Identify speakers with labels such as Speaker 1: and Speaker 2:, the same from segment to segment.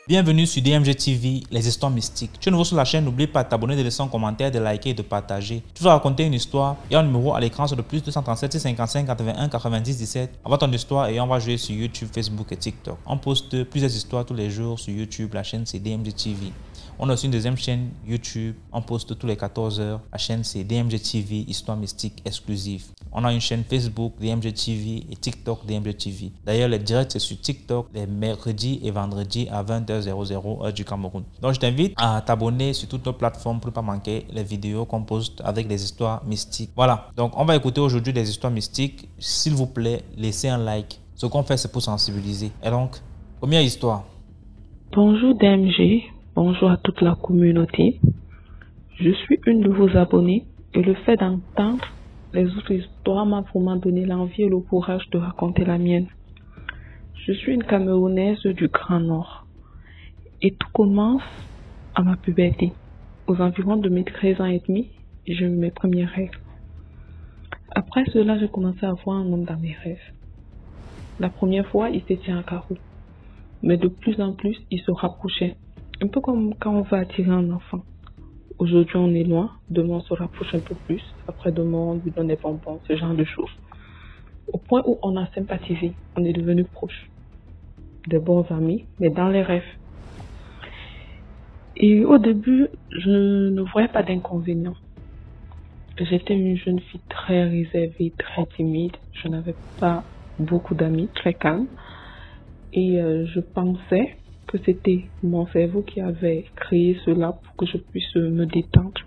Speaker 1: Bienvenue sur DMG TV, les histoires mystiques. Tu es nouveau sur la chaîne, n'oublie pas de t'abonner, de laisser un commentaire, de liker et de partager. Tu vas raconter une histoire et un numéro à l'écran sur le plus 237 655 81 90 17. Envoie ton histoire et on va jouer sur YouTube, Facebook et TikTok. On poste plusieurs histoires tous les jours sur YouTube, la chaîne c'est DMG TV. On a aussi une deuxième chaîne YouTube, on poste tous les 14 h. La chaîne c'est DMG TV, histoire mystique exclusive. On a une chaîne Facebook DMG TV et TikTok DMG TV. D'ailleurs, les directs c'est sur TikTok les mercredis et vendredis à 20h00 heure du Cameroun. Donc je t'invite à t'abonner sur toutes nos plateformes pour ne pas manquer les vidéos qu'on poste avec des histoires mystiques. Voilà, donc on va écouter aujourd'hui des histoires mystiques. S'il vous plaît, laissez un like. Ce qu'on fait c'est pour sensibiliser. Et donc, première histoire.
Speaker 2: Bonjour DMG. Bonjour à toute la communauté. Je suis une de vos abonnés et le fait d'entendre les autres histoires m'a vraiment donné l'envie et le courage de raconter la mienne. Je suis une Camerounaise du Grand Nord et tout commence à ma puberté. Aux environs de mes 13 ans et demi, j'ai eu mes premières règles. Après cela, j'ai commencé à voir un homme dans mes rêves. La première fois, il s'était à carreau, mais de plus en plus, il se rapprochait. Un peu comme quand on va attirer un enfant. Aujourd'hui, on est loin. Demain, on se rapproche un peu plus. Après-demain, on lui donne des bonbons, ce genre de choses. Au point où on a sympathisé, on est devenus proches. Des bons amis, mais dans les rêves. Et au début, je ne voyais pas d'inconvénient. J'étais une jeune fille très réservée, très timide. Je n'avais pas beaucoup d'amis, très calme. Et je pensais que c'était mon cerveau qui avait créé cela pour que je puisse me détendre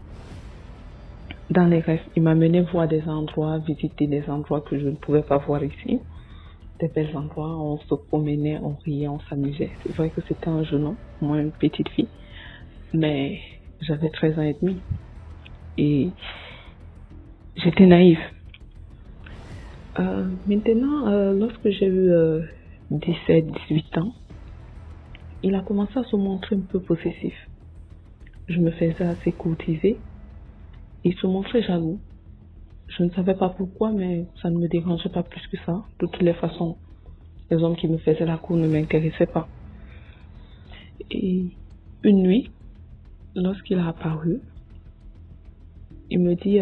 Speaker 2: dans les rêves. Il m'amenait voir des endroits, visiter des endroits que je ne pouvais pas voir ici. Des bels endroits, on se promenait, on riait, on s'amusait. C'est vrai que c'était un jeune homme, moi une petite fille, mais j'avais 13 ans et demi et j'étais naïve. Maintenant, lorsque j'ai eu 17-18 ans, il a commencé à se montrer un peu possessif. Je me faisais assez courtiser. Il se montrait jaloux. Je ne savais pas pourquoi, mais ça ne me dérangeait pas plus que ça. De toutes les façons, les hommes qui me faisaient la cour ne m'intéressaient pas. Et une nuit, lorsqu'il a apparu, il me dit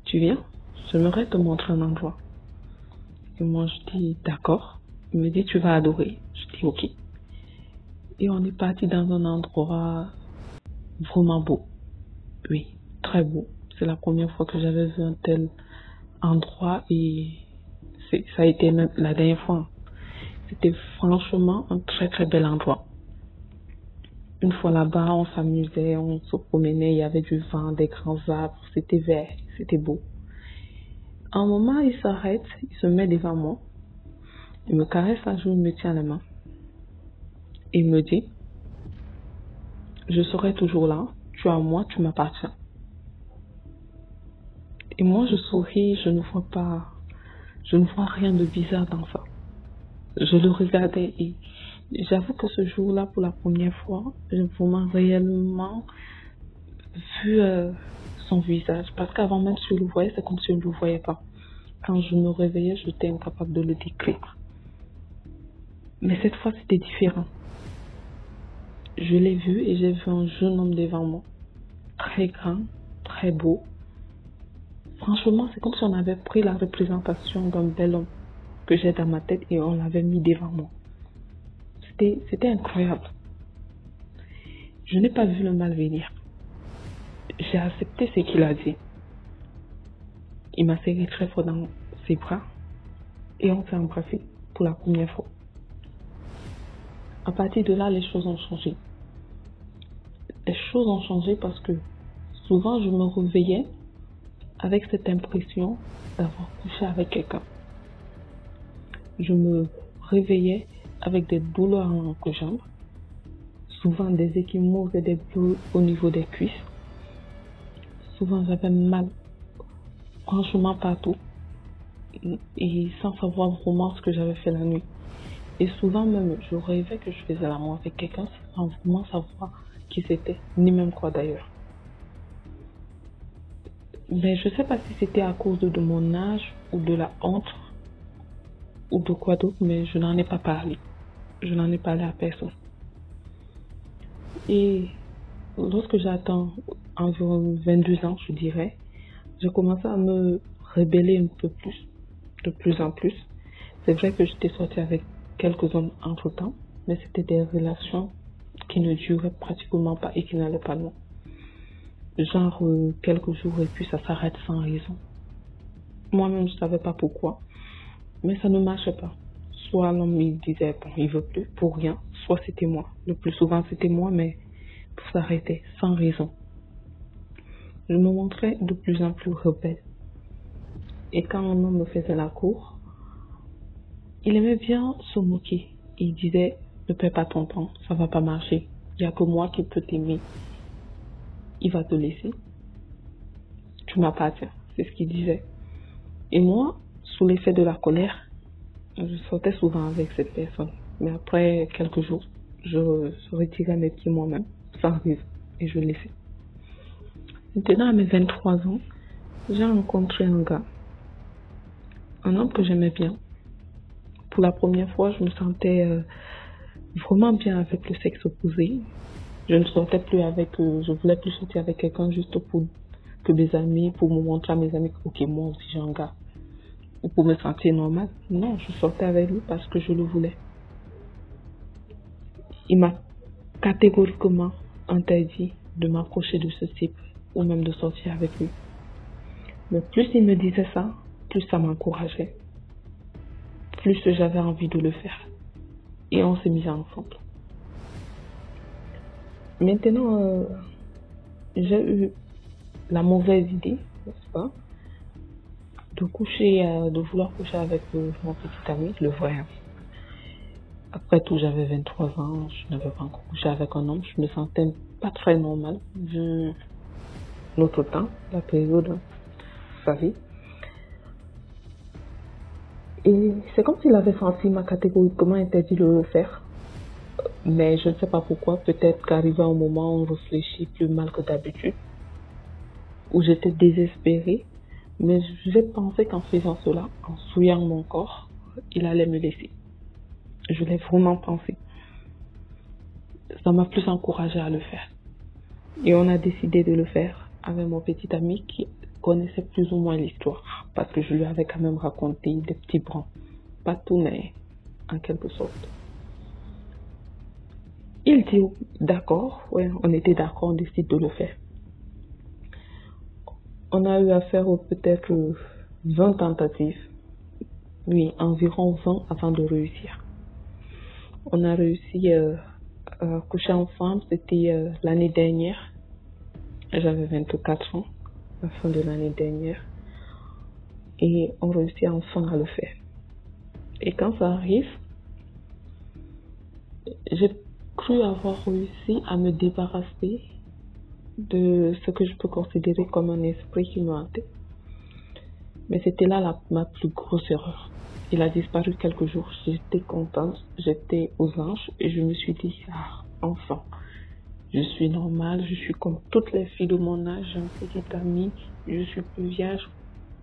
Speaker 2: tu viens, j'aimerais te montrer un endroit. Et moi je dis d'accord. Il me dit tu vas adorer. Je dis ok. Et on est parti dans un endroit vraiment beau. Oui, très beau. C'est la première fois que j'avais vu un tel endroit et ça a été même la dernière fois. C'était franchement un très très bel endroit. Une fois là-bas, on s'amusait, on se promenait, il y avait du vent, des grands arbres, c'était vert, c'était beau. À un moment, il s'arrête, il se met devant moi, il me caresse la joue, il me tient la main. Il me dit, je serai toujours là, tu es à moi, tu m'appartiens. Et moi je souris, je ne vois rien de bizarre dans ça. Je le regardais et j'avoue que ce jour-là, pour la première fois, j'ai vraiment réellement vu son visage. Parce qu'avant même si je le voyais, c'est comme si je ne le voyais pas. Quand je me réveillais, j'étais incapable de le décrire. Mais cette fois, c'était différent. Je l'ai vu et j'ai vu un jeune homme devant moi, très grand, très beau. Franchement, c'est comme si on avait pris la représentation d'un bel homme que j'ai dans ma tête et on l'avait mis devant moi. C'était incroyable. Je n'ai pas vu le mal venir. J'ai accepté ce qu'il a dit. Il m'a serré très fort dans ses bras et on s'est embrassé pour la première fois. À partir de là, les choses ont changé. Les choses ont changé parce que souvent je me réveillais avec cette impression d'avoir couché avec quelqu'un. Je me réveillais avec des douleurs en entrejambe, souvent des échymoses et des bleus au niveau des cuisses. Souvent j'avais mal, franchement partout, et sans savoir vraiment ce que j'avais fait la nuit. Et souvent même, je rêvais que je faisais l'amour avec quelqu'un sans vraiment savoir qui c'était, ni même quoi d'ailleurs. Mais je ne sais pas si c'était à cause de mon âge ou de la honte ou de quoi d'autre, mais je n'en ai pas parlé. Je n'en ai parlé à personne. Et lorsque j'atteins environ 22 ans, je dirais, j'ai commencé à me rebeller un peu plus, de plus en plus. C'est vrai que j'étais sortie avec quelques hommes entre-temps, mais c'était des relations qui ne duraient pratiquement pas et qui n'allaient pas loin. Genre quelques jours et puis ça s'arrête sans raison. Moi-même, je ne savais pas pourquoi, mais ça ne marchait pas. Soit l'homme il disait, bon, il veut plus, pour rien, soit c'était moi. Le plus souvent, c'était moi, mais tout s'arrêtait, sans raison. Je me montrais de plus en plus rebelle. Et quand un homme me faisait la cour, il aimait bien se moquer. Il disait, ne perds pas ton temps, ça va pas marcher. Il n'y a que moi qui peux t'aimer. Il va te laisser. Tu m'appartiens, c'est ce qu'il disait. Et moi, sous l'effet de la colère, je sortais souvent avec cette personne. Mais après quelques jours, je retirais mes pieds moi-même, sans raison, et je laissais. Maintenant, à mes 23 ans, j'ai rencontré un gars, un homme que j'aimais bien. Pour la première fois, je me sentais vraiment bien avec le sexe opposé. Je ne sortais plus avec, je voulais plus sortir avec quelqu'un juste pour que mes amis, pour me montrer à mes amis que, ok, moi aussi j'ai un gars. Ou pour me sentir normal. Non, je sortais avec lui parce que je le voulais. Il m'a catégoriquement interdit de m'approcher de ce type ou même de sortir avec lui. Mais plus il me disait ça, plus ça m'encourageait. Plus j'avais envie de le faire. Et on s'est mis ensemble. Maintenant, j'ai eu la mauvaise idée, n'est-ce pas, de vouloir coucher avec mon petit ami, le vrai. Après tout, j'avais 23 ans, je n'avais pas encore couché avec un homme, je me sentais pas très normale, vu notre temps, la période, sa vie. Et c'est comme s'il avait senti ma catégoriquement interdit de le faire. Mais je ne sais pas pourquoi, peut-être qu'arrivé un moment où on réfléchit plus mal que d'habitude, où j'étais désespérée, mais j'ai pensé qu'en faisant cela, en souillant mon corps, il allait me laisser. Je l'ai vraiment pensé. Ça m'a plus encouragée à le faire. Et on a décidé de le faire avec mon petit ami qui connaissait plus ou moins l'histoire, parce que je lui avais quand même raconté des petits brins. Pas tout, mais en quelque sorte. Il dit d'accord, ouais, on était d'accord, on décide de le faire. On a eu à faire peut-être 20 tentatives. Oui, environ 20 avant de réussir. On a réussi à coucher ensemble, c'était l'année dernière. J'avais 24 ans, la fin de l'année dernière. Et on réussit enfin à le faire. Et quand ça arrive, j'ai cru avoir réussi à me débarrasser de ce que je peux considérer comme un esprit qui me hantait. Mais c'était là ma plus grosse erreur. Il a disparu quelques jours. J'étais contente, j'étais aux anges et je me suis dit, ah, enfin, je suis normale, je suis comme toutes les filles de mon âge, j'ai un petit ami, je suis plus vierge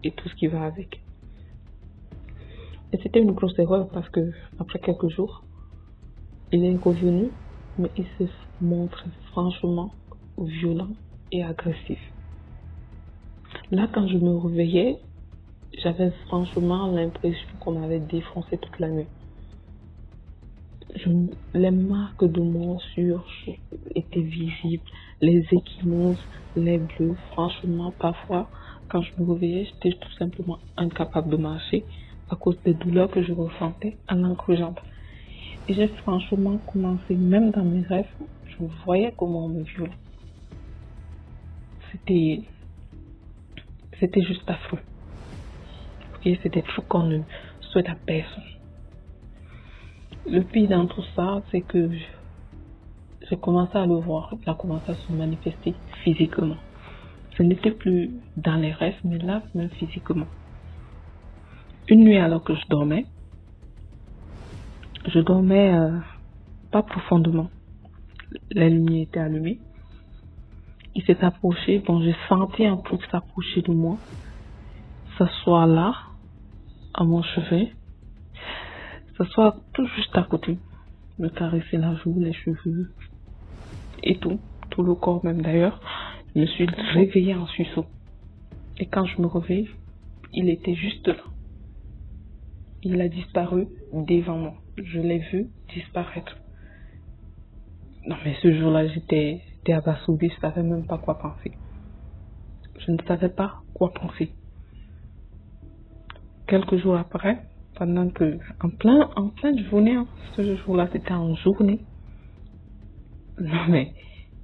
Speaker 2: et tout ce qui va avec. Et c'était une grosse erreur parce que après quelques jours, il est revenu, mais il se montre franchement violent et agressif. Là, quand je me réveillais, j'avais franchement l'impression qu'on m'avait défoncé toute la nuit. Les marques de morsure étaient visibles, les échymoses, les bleus. Franchement, parfois, quand je me réveillais, j'étais tout simplement incapable de marcher à cause des douleurs que je ressentais à l'entrejambe. Et j'ai franchement commencé, même dans mes rêves, je voyais comment on me violait. C'était juste affreux. Et c'est des trucs qu'on ne souhaite à personne. Le pire dans tout ça, c'est que j'ai commencé à le voir. Il a commencé à se manifester physiquement. Ce n'était plus dans les rêves, mais là, même physiquement. Une nuit, alors que je dormais pas profondément. La lumière était allumée. Il s'est approché. Bon, j'ai senti un truc s'approcher de moi, s'asseoir là, à mon chevet, s'asseoir tout juste à côté, me caresser la joue, les cheveux. et tout le corps même d'ailleurs. Je me suis réveillée en sursaut. Et quand je me réveille, il était juste là. Il a disparu devant moi. Je l'ai vu disparaître. Non mais ce jour-là, j'étais abasourdie, je ne savais même pas quoi penser. Je ne savais pas quoi penser. Quelques jours après, pendant que, en pleine journée, hein, ce jour-là, c'était en journée. Non mais,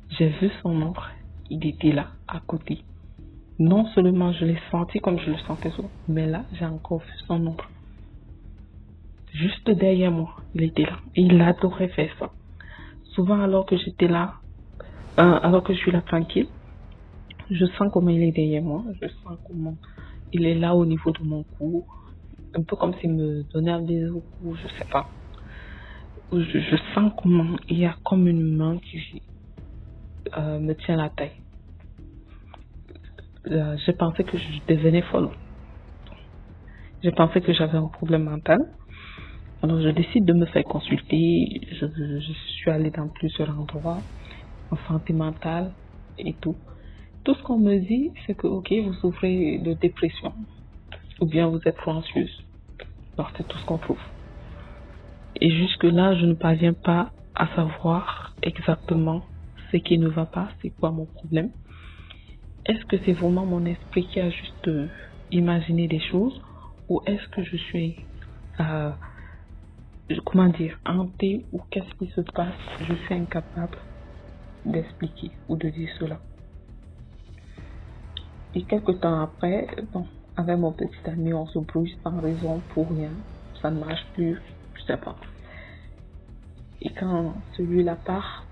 Speaker 2: j'ai vu son ombre. Il était là, à côté. Non seulement je l'ai senti comme je le sentais souvent, mais là, j'ai encore vu son ombre. Juste derrière moi, il était là. Et il adorait faire ça. Souvent, alors que j'étais là, alors que je suis là tranquille, je sens comment il est derrière moi. Je sens comment il est là au niveau de mon cou. Un peu comme s'il me donnait un baiser au cou, je sais pas. Je sens comment il y a comme une main qui me tient la taille. J'ai pensé que je devenais folle. J'ai pensé que j'avais un problème mental. Alors je décide de me faire consulter. Je suis allée dans plusieurs endroits, en santé mentale et tout. Tout ce qu'on me dit, c'est que ok, vous souffrez de dépression ou bien vous êtes trop anxieuse. Alors c'est tout ce qu'on trouve. Et jusque-là, je ne parviens pas à savoir exactement ce qui ne va pas, c'est quoi mon problème. Est-ce que c'est vraiment mon esprit qui a juste imaginé des choses ou est-ce que je suis, comment dire, hantée ou qu'est-ce qui se passe? Je suis incapable d'expliquer ou de dire cela. Et quelques temps après, bon, avec mon petit ami, on se brouille sans raison pour rien. Ça ne marche plus, je sais pas. Et quand celui-là part,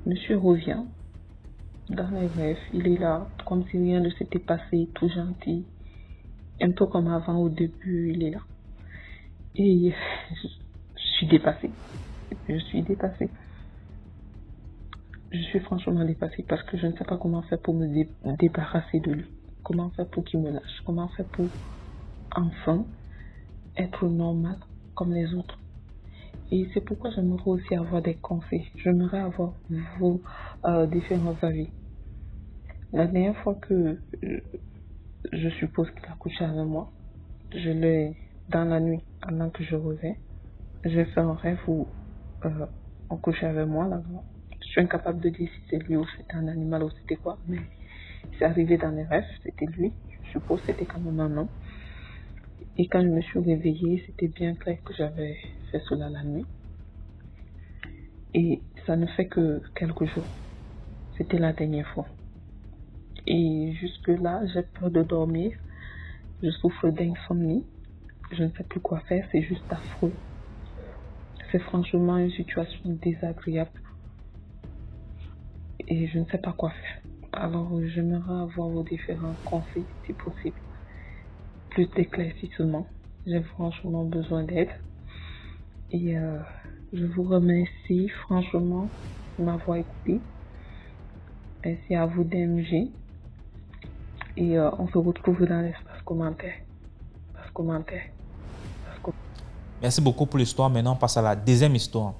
Speaker 2: monsieur revient dans les rêves. Il est là, comme si rien ne s'était passé, tout gentil. Un peu comme avant au début, il est là. Et je suis dépassée. Je suis dépassée. Je suis franchement dépassée parce que je ne sais pas comment faire pour me débarrasser de lui. Comment faire pour qu'il me lâche. Comment faire pour enfin être normal comme les autres. Et c'est pourquoi j'aimerais aussi avoir des conseils. J'aimerais avoir vos différents avis. La dernière fois que je suppose qu'il a couché avec moi, je l'ai, dans la nuit, avant que je revienne, j'ai fait un rêve où on couchait avec moi là-bas. Je suis incapable de dire si c'est lui ou c'était un animal ou c'était quoi, mais c'est arrivé dans mes rêves, c'était lui. Je suppose que c'était quand même un homme. Et quand je me suis réveillée, c'était bien clair que j'avais fait cela la nuit. Et ça ne fait que quelques jours. C'était la dernière fois. Et jusque-là, j'ai peur de dormir. Je souffre d'insomnie. Je ne sais plus quoi faire. C'est juste affreux. C'est franchement une situation désagréable. Et je ne sais pas quoi faire. Alors, j'aimerais avoir vos différents conseils, si possible. Plus d'éclaircissement. J'ai franchement besoin d'aide. Et je vous remercie franchement de m'avoir écouté. Merci à vous DMG. Et on se retrouve dans l'espace commentaire.
Speaker 1: Merci beaucoup pour l'histoire. Maintenant, on passe à la deuxième histoire.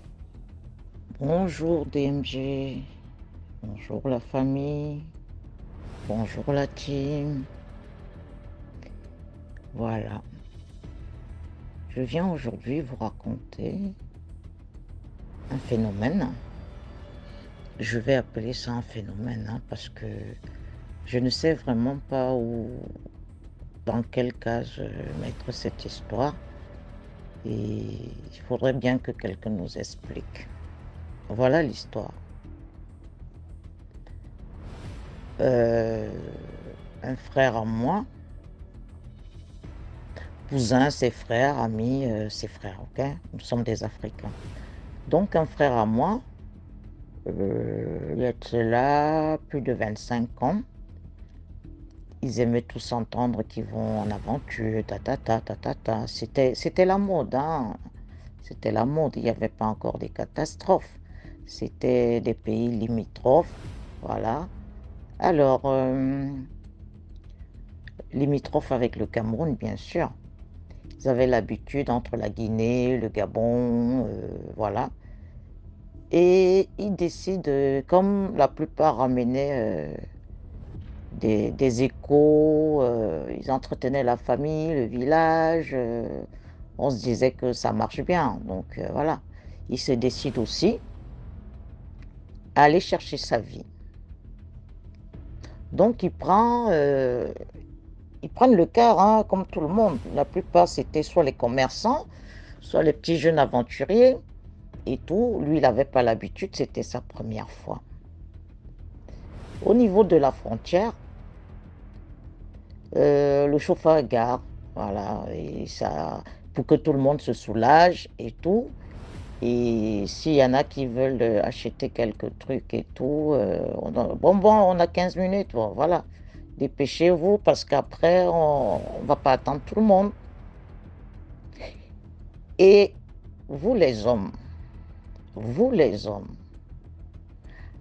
Speaker 3: Bonjour DMG. Bonjour la famille. Bonjour la team. Voilà. Je viens aujourd'hui vous raconter un phénomène. Je vais appeler ça un phénomène parce que je ne sais vraiment pas dans quel cas mettre cette histoire. Et il faudrait bien que quelqu'un nous explique. Voilà l'histoire. Un frère à moi, cousin, ses frères, amis, ses frères, ok? Nous sommes des Africains. Donc un frère à moi, il était là plus de 25 ans. Ils aimaient tous s'entendre qu'ils vont en aventure, C'était la mode, hein. C'était la mode, il n'y avait pas encore des catastrophes. C'était des pays limitrophes, voilà. Alors, limitrophes avec le Cameroun, bien sûr. Ils avaient l'habitude entre la Guinée, le Gabon, voilà. Et ils décident, comme la plupart ramenaient des échos, ils entretenaient la famille, le village, on se disait que ça marche bien. Donc voilà, ils se décident aussi à aller chercher sa vie. Donc ils prennent le car, hein, comme tout le monde. La plupart, c'était soit les commerçants, soit les petits jeunes aventuriers et tout. Lui, il n'avait pas l'habitude, c'était sa première fois. Au niveau de la frontière, le chauffeur gare, voilà, et ça, pour que tout le monde se soulage et tout. Et s'il y en a qui veulent acheter quelques trucs et tout, on a 15 minutes, bon, voilà. Dépêchez-vous parce qu'après, on ne va pas attendre tout le monde. Et vous les hommes,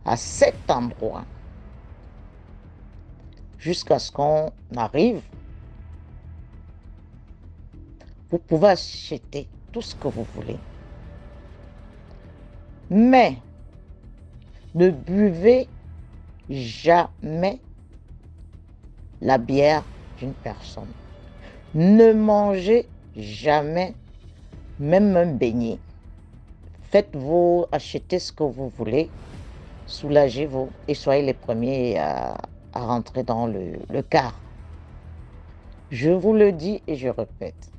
Speaker 3: à cet endroit, jusqu'à ce qu'on arrive, vous pouvez acheter tout ce que vous voulez. Mais ne buvez jamais la bière d'une personne. Ne mangez jamais même un beignet. Faites-vous acheter ce que vous voulez, soulagez-vous et soyez les premiers à rentrer dans le car. Je vous le dis et je répète,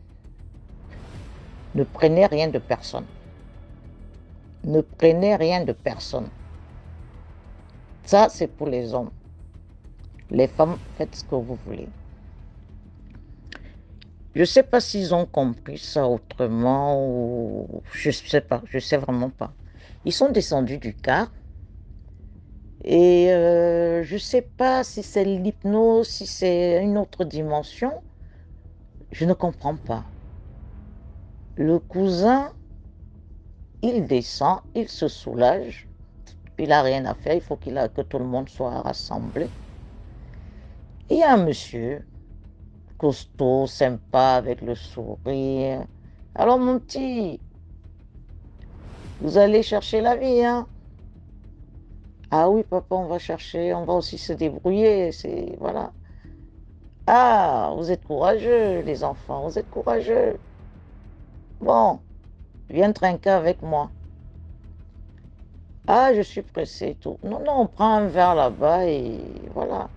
Speaker 3: ne prenez rien de personne. Ne prenez rien de personne. Ça, c'est pour les hommes. Les femmes, faites ce que vous voulez. Je ne sais pas s'ils ont compris ça autrement ou je ne sais pas, je ne sais vraiment pas. Ils sont descendus du car et je ne sais pas si c'est l'hypnose, si c'est une autre dimension. Je ne comprends pas. Le cousin, il descend, il se soulage. Il n'a rien à faire, il faut que tout le monde soit rassemblé. Et il y a un monsieur costaud, sympa, avec le sourire. Alors mon petit, vous allez chercher la vie, hein? Ah oui, papa, on va chercher, on va aussi se débrouiller, c'est, voilà. Ah, vous êtes courageux, les enfants, vous êtes courageux. Bon, viens trinquer avec moi. Ah, je suis pressé, tout. Non, non, on prend un verre là-bas et voilà.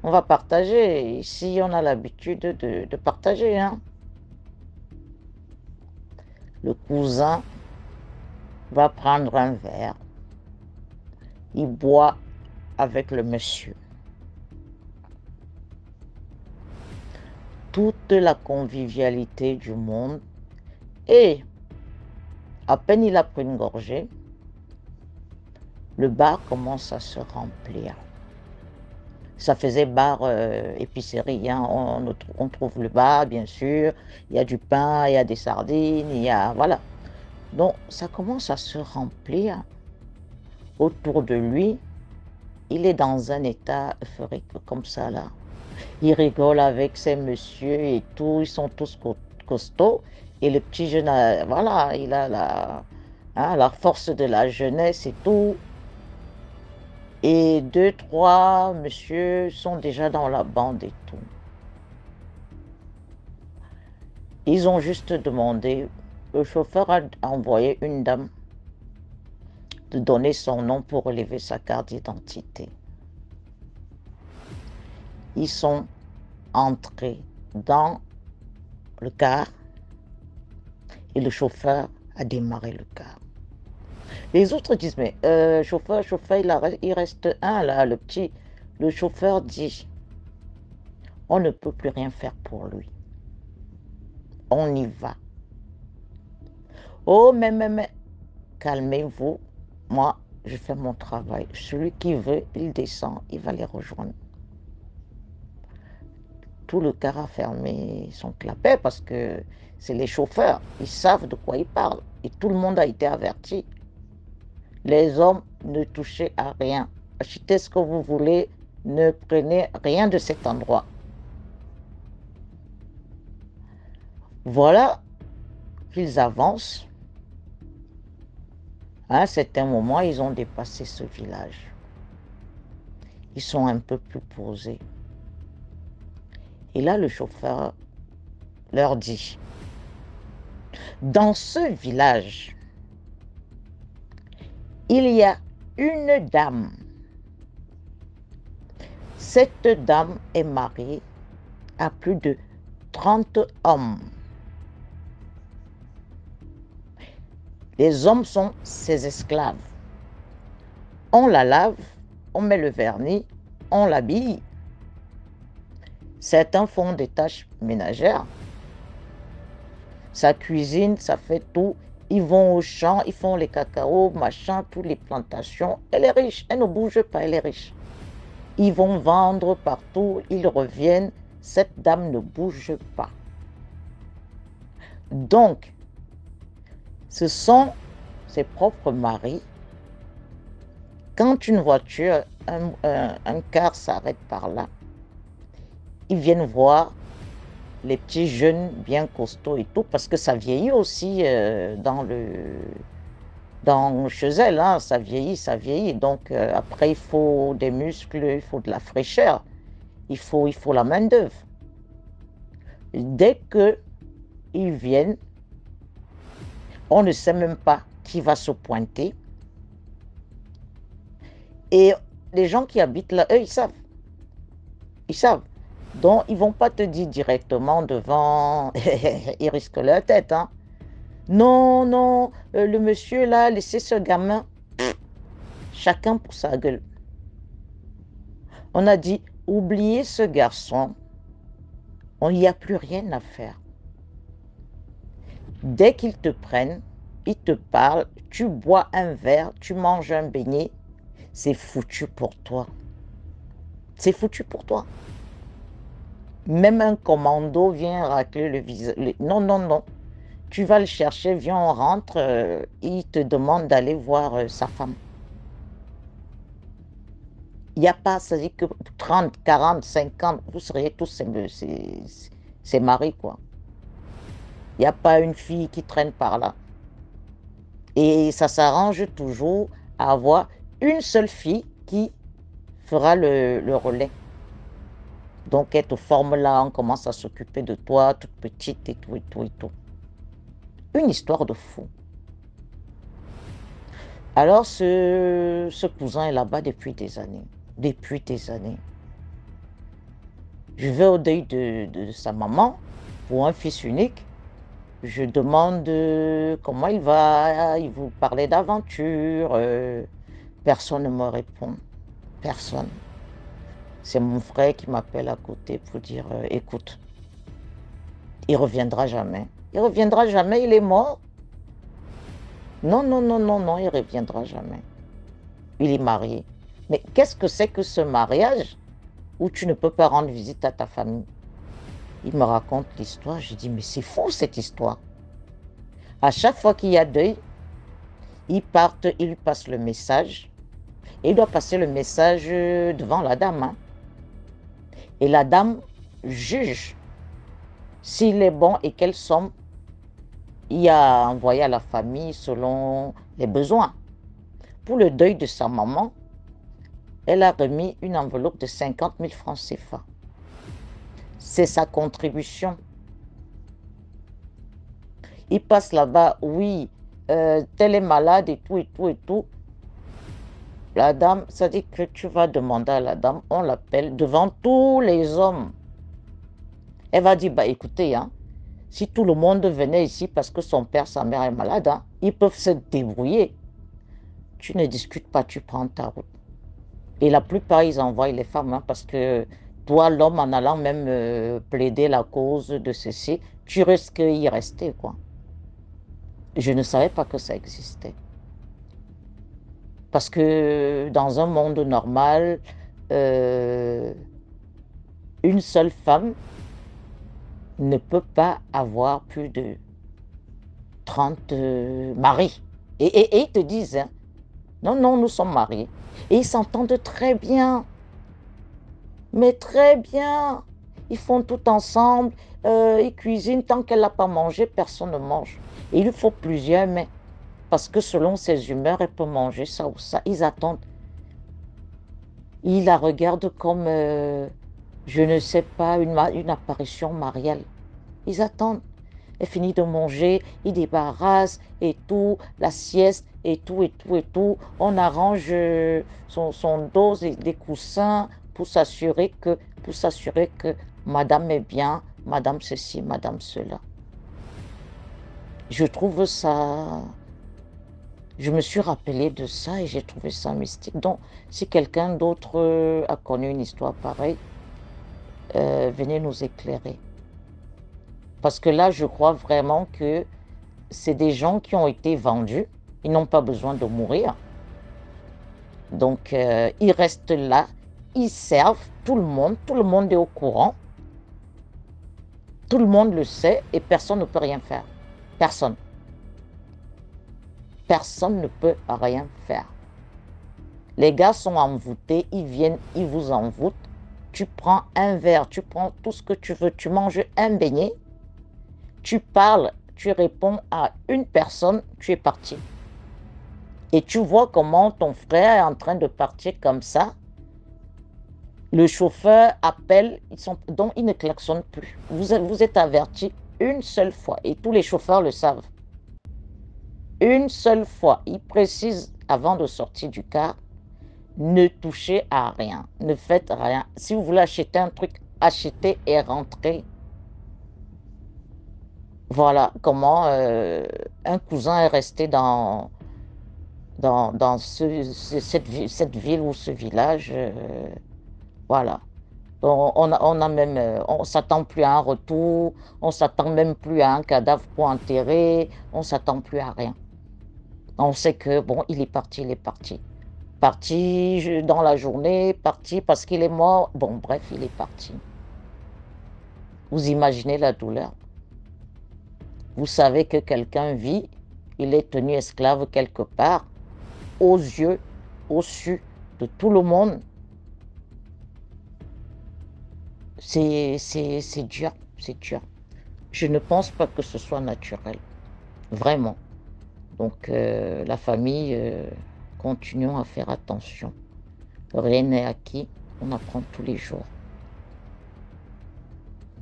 Speaker 3: On va partager. Ici, on a l'habitude de partager, hein. Le cousin va prendre un verre. Il boit avec le monsieur. Toute la convivialité du monde. Et à peine il a pris une gorgée, le bar commence à se remplir. Ça faisait bar épicerie, hein. On trouve le bar, bien sûr. Il y a du pain, il y a des sardines, il y a... Voilà. Donc, ça commence à se remplir autour de lui. Il est dans un état euphorique comme ça, là. Il rigole avec ses messieurs et tout. Ils sont tous costauds. Et le petit jeune, voilà, il a la force de la jeunesse et tout. Et 2, 3 messieurs sont déjà dans la bande et tout. Ils ont juste demandé, le chauffeur a envoyé une dame de donner son nom pour relever sa carte d'identité. Ils sont entrés dans le car et le chauffeur a démarré le car. Les autres disent, mais chauffeur, il reste un là, le petit. Le chauffeur dit, on ne peut plus rien faire pour lui. On y va. Oh, mais, calmez-vous. Moi, je fais mon travail. Celui qui veut, il descend, il va les rejoindre. Tout le car a fermé son clapet parce que c'est les chauffeurs. Ils savent de quoi ils parlent. Et tout le monde a été averti. Les hommes, ne touchez à rien. Achetez ce que vous voulez. Ne prenez rien de cet endroit. Voilà qu'ils avancent. À un certain moment, ils ont dépassé ce village. Ils sont un peu plus posés. Et là, le chauffeur leur dit, dans ce village, il y a une dame. Cette dame est mariée à plus de 30 hommes. Les hommes sont ses esclaves. On la lave, on met le vernis, on l'habille. Certains font des tâches ménagères. Ça cuisine, ça fait tout. Ils vont au champ, ils font les cacao, machin, toutes les plantations. Elle est riche, elle ne bouge pas, elle est riche. Ils vont vendre partout, ils reviennent. Cette dame ne bouge pas. Donc, ce sont ses propres maris. Quand une voiture, un car s'arrête par là, ils viennent voir les petits jeunes bien costauds et tout, parce que ça vieillit aussi chez elle, hein, ça vieillit. Donc après, il faut des muscles, il faut de la fraîcheur, il faut la main-d'œuvre. Dès qu'ils viennent, on ne sait même pas qui va se pointer. Et les gens qui habitent là, eux, ils savent. Ils savent. Donc, ils ne vont pas te dire directement devant, ils risquent leur tête. Hein. Non, non, le monsieur là, laissez ce gamin. Chacun pour sa gueule. On a dit, oubliez ce garçon, on n'y a plus rien à faire. Dès qu'ils te prennent, ils te parlent, tu bois un verre, tu manges un beignet, c'est foutu pour toi. C'est foutu pour toi. Même un commando vient racler le visage. Non, non, non. Tu vas le chercher, viens, on rentre, il te demande d'aller voir sa femme. Il n'y a pas, ça dit que 30, 40, 50, vous seriez tous ses maris, quoi. Il n'y a pas une fille qui traîne par là. Et ça s'arrange toujours à avoir une seule fille qui fera le relais. Donc, elle te forme là, on commence à s'occuper de toi, toute petite et tout, et tout, et tout. Une histoire de fou. Alors, ce cousin est là-bas depuis des années. Depuis des années. Je vais au deuil de sa maman pour un fils unique. Je demande comment il va, il vous parlait d'aventure. Personne ne me répond. Personne. C'est mon frère qui m'appelle à côté pour dire écoute, il reviendra jamais. Il reviendra jamais, il est mort. Non, non, non, non, non, il reviendra jamais. Il est marié. Mais qu'est-ce que c'est que ce mariage où tu ne peux pas rendre visite à ta famille? Il me raconte l'histoire, je dis mais c'est fou cette histoire. À chaque fois qu'il y a deuil, ils partent, ils lui passent le message. Et il doit passer le message devant la dame. Hein. Et la dame juge s'il est bon et quelle somme il a envoyé à la famille selon les besoins. Pour le deuil de sa maman, elle a remis une enveloppe de 50 000 francs CFA. C'est sa contribution. Il passe là-bas, oui, tel est malade et tout, et tout, et tout. La dame, ça dit que tu vas demander à la dame, on l'appelle devant tous les hommes. Elle va dire, bah écoutez, hein, si tout le monde venait ici parce que son père, sa mère est malade, hein, ils peuvent se débrouiller. Tu ne discutes pas, tu prends ta route. Et la plupart, ils envoient les femmes, hein, parce que toi, l'homme, en allant même plaider la cause de ceci, tu risques d'y rester, quoi. Je ne savais pas que ça existait. Parce que dans un monde normal, une seule femme ne peut pas avoir plus de 30 maris. Et ils te disent, hein, non, non, nous sommes mariés. Et ils s'entendent très bien. Mais très bien. Ils font tout ensemble, ils cuisinent. Tant qu'elle n'a pas mangé, personne ne mange. Et il lui faut plusieurs mains. parce que selon ses humeurs, elle peut manger ça ou ça. Ils attendent. Ils la regardent comme, je ne sais pas, une apparition mariale. Ils attendent. Elle finit de manger, ils débarrassent et tout, la sieste et tout, et tout, et tout. On arrange son dos et des coussins pour s'assurer que madame est bien, madame ceci, madame cela. Je trouve ça... Je me suis rappelé de ça et j'ai trouvé ça mystique. Donc, si quelqu'un d'autre a connu une histoire pareille, venez nous éclairer. Parce que là, je crois vraiment que c'est des gens qui ont été vendus. Ils n'ont pas besoin de mourir. Donc, ils restent là. Ils servent tout le monde est au courant. Tout le monde le sait et personne ne peut rien faire. Personne. Personne ne peut rien faire. Les gars sont envoûtés, ils viennent, ils vous envoûtent. Tu prends un verre, tu prends tout ce que tu veux, tu manges un beignet, tu parles, tu réponds à une personne, tu es parti. Et tu vois comment ton frère est en train de partir comme ça. Le chauffeur appelle, donc ils ne klaxonnent plus. Vous êtes avertis une seule fois et tous les chauffeurs le savent. Une seule fois, ils précisent avant de sortir du car, ne touchez à rien, ne faites rien. Si vous voulez acheter un truc, achetez et rentrez. Voilà comment un cousin est resté dans cette ville ou ce village. Voilà. On s'attend plus à un retour, on s'attend même plus à un cadavre pour enterrer, on s'attend plus à rien. On sait que, bon, il est parti, il est parti. Parti dans la journée, parti parce qu'il est mort. Bon, bref, il est parti. Vous imaginez la douleur. Vous savez que quelqu'un vit, il est tenu esclave quelque part, aux yeux, au su de tout le monde. C'est dur, c'est dur. Je ne pense pas que ce soit naturel, vraiment. Donc la famille, continuons à faire attention. Rien n'est acquis, on apprend tous les jours.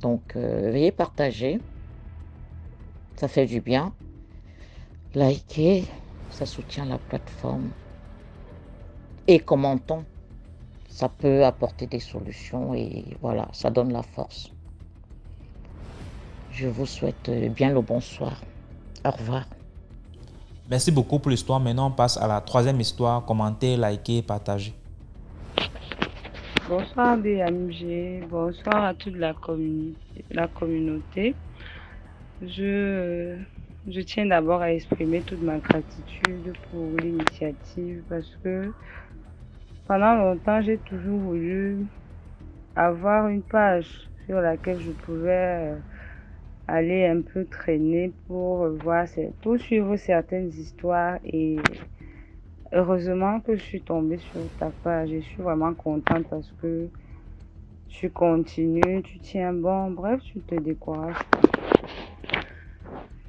Speaker 3: Donc veuillez partager, ça fait du bien. Likez, ça soutient la plateforme. Et commentons, ça peut apporter des solutions et voilà, ça donne la force. Je vous souhaite bien le bonsoir. Au revoir.
Speaker 1: Merci beaucoup pour l'histoire. Maintenant, on passe à la troisième histoire. Commentez, likez, partagez.
Speaker 4: Bonsoir BMG, bonsoir à toute la communauté. Je tiens d'abord à exprimer toute ma gratitude pour l'initiative parce que pendant longtemps, j'ai toujours voulu avoir une page sur laquelle je pouvais aller un peu traîner pour suivre certaines histoires et heureusement que je suis tombée sur ta page. Je suis vraiment contente parce que tu continues, tu tiens bon, bref, tu te décourages pas.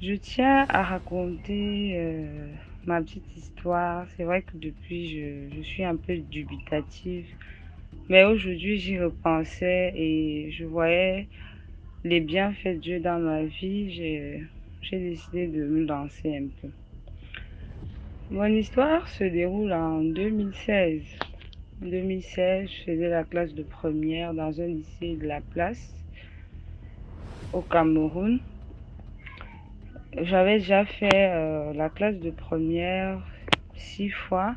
Speaker 4: Je tiens à raconter ma petite histoire. C'est vrai que depuis, je suis un peu dubitative. Mais aujourd'hui, j'y repensais et je voyais les bienfaits de Dieu dans ma vie. J'ai décidé de me lancer un peu. Mon histoire se déroule en 2016. En 2016, je faisais la classe de première dans un lycée de la place au Cameroun. J'avais déjà fait la classe de première 6 fois.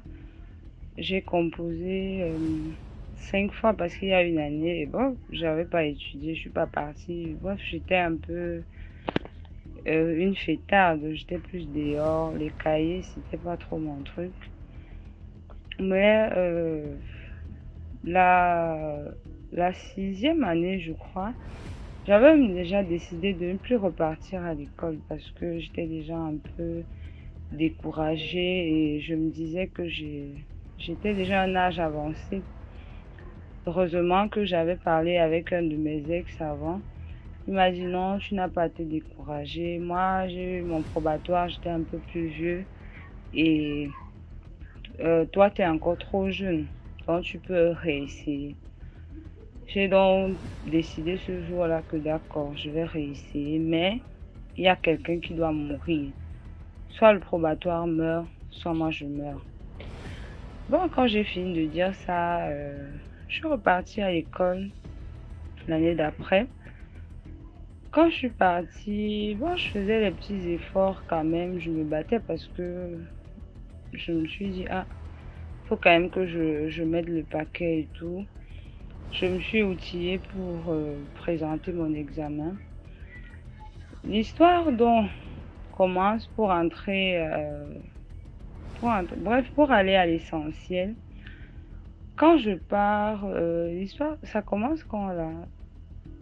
Speaker 4: J'ai composé 5 fois parce qu'il y a une année, et bon, j'avais pas étudié, je suis pas partie. Bref, j'étais un peu une fêtarde, j'étais plus dehors, les cahiers, c'était pas trop mon truc. Mais la 6e année, je crois, j'avais déjà décidé de ne plus repartir à l'école parce que j'étais déjà un peu découragée et je me disais que j'étais déjà à un âge avancé. Heureusement que j'avais parlé avec un de mes ex avant. Il m'a dit non, tu n'as pas à te décourager. Moi, j'ai eu mon probatoire, j'étais un peu plus vieux. et toi, tu es encore trop jeune, donc tu peux réessayer. J'ai donc décidé ce jour-là que d'accord, je vais réessayer, mais il y a quelqu'un qui doit mourir. Soit le probatoire meurt, soit moi je meurs. Bon, quand j'ai fini de dire ça, je suis repartie à l'école l'année d'après. Quand je suis partie, bon, je faisais les petits efforts quand même, je me battais parce que je me suis dit, ah, faut quand même que je mette le paquet et tout. Je me suis outillée pour présenter mon examen. L'histoire donc commence pour entrer, bref, pour aller à l'essentiel. Quand je pars, l'histoire, ça commence quand là?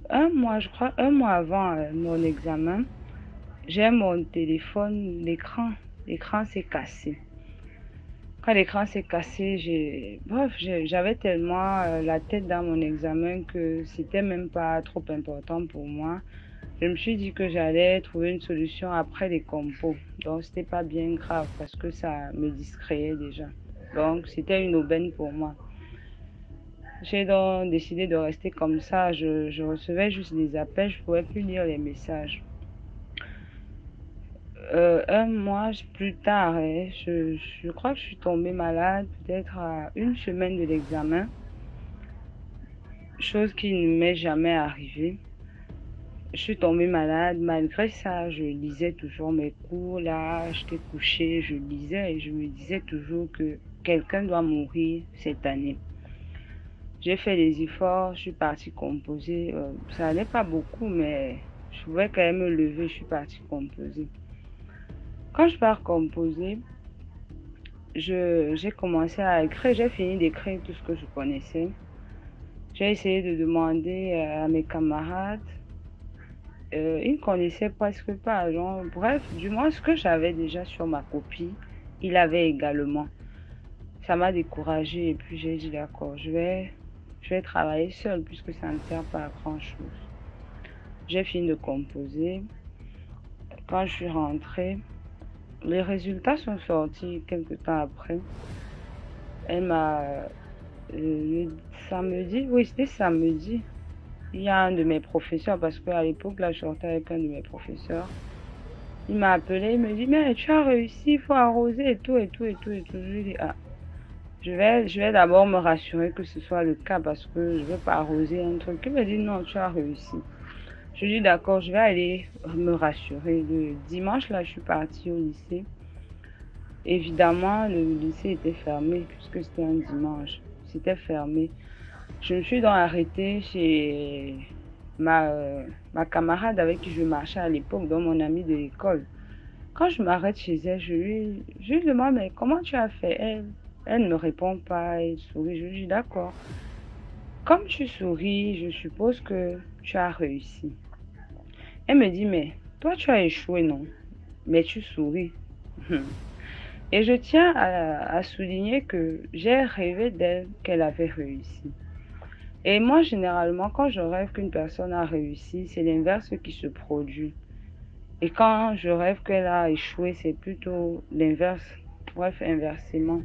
Speaker 4: Un mois, je crois, un mois avant mon examen, j'ai mon téléphone, l'écran s'est cassé. Quand l'écran s'est cassé, j'avais tellement la tête dans mon examen que c'était même pas trop important pour moi. Je me suis dit que j'allais trouver une solution après les compos. Donc, c'était pas bien grave parce que ça me distrayait déjà. Donc, c'était une aubaine pour moi. J'ai donc décidé de rester comme ça. Je recevais juste des appels, je pouvais plus lire les messages. Un mois plus tard, je crois que je suis tombée malade, peut-être à une semaine de l'examen, chose qui ne m'est jamais arrivée. Je suis tombée malade, malgré ça, je lisais toujours mes cours, là, j'étais couchée, je lisais et je me disais toujours que quelqu'un doit mourir cette année. J'ai fait des efforts, je suis partie composer, ça n'allait pas beaucoup, mais je pouvais quand même me lever, je suis partie composer. Quand je pars composer, j'ai commencé à écrire, j'ai fini d'écrire tout ce que je connaissais. J'ai essayé de demander à mes camarades. Ils ne connaissaient presque pas. Genre, bref, du moins ce que j'avais déjà sur ma copie, il avait également. Ça m'a découragée et puis j'ai dit d'accord, je vais travailler seule puisque ça ne sert pas à grand chose. J'ai fini de composer. Quand je suis rentrée, les résultats sont sortis quelques temps après. Elle m'a samedi, oui, c'était samedi. Il y a un de mes professeurs, parce qu'à l'époque, là, je sortais avec un de mes professeurs. Il m'a appelé, il me dit, mais tu as réussi, il faut arroser et tout, et tout, et tout, et tout. Je lui ai dit, ah, je vais d'abord me rassurer que ce soit le cas, parce que je ne veux pas arroser un truc. Il me dit, non, tu as réussi. Je lui ai dit, d'accord, je vais aller me rassurer. Le dimanche, là, je suis partie au lycée. Évidemment, le lycée était fermé, puisque c'était un dimanche. C'était fermé. Je me suis donc arrêtée chez ma camarade avec qui je marchais à l'époque, donc mon amie de l'école. Quand je m'arrête chez elle, je lui demande, mais comment tu as fait? Elle ne me répond pas, elle sourit. Je lui dis, d'accord. Comme tu souris, je suppose que tu as réussi. Elle me dit, mais toi, tu as échoué, non? Mais tu souris. Et je tiens à souligner que j'ai rêvé d'elle qu'elle avait réussi. Et moi, généralement, quand je rêve qu'une personne a réussi, c'est l'inverse qui se produit. Et quand je rêve qu'elle a échoué, c'est plutôt l'inverse. Bref, inversement.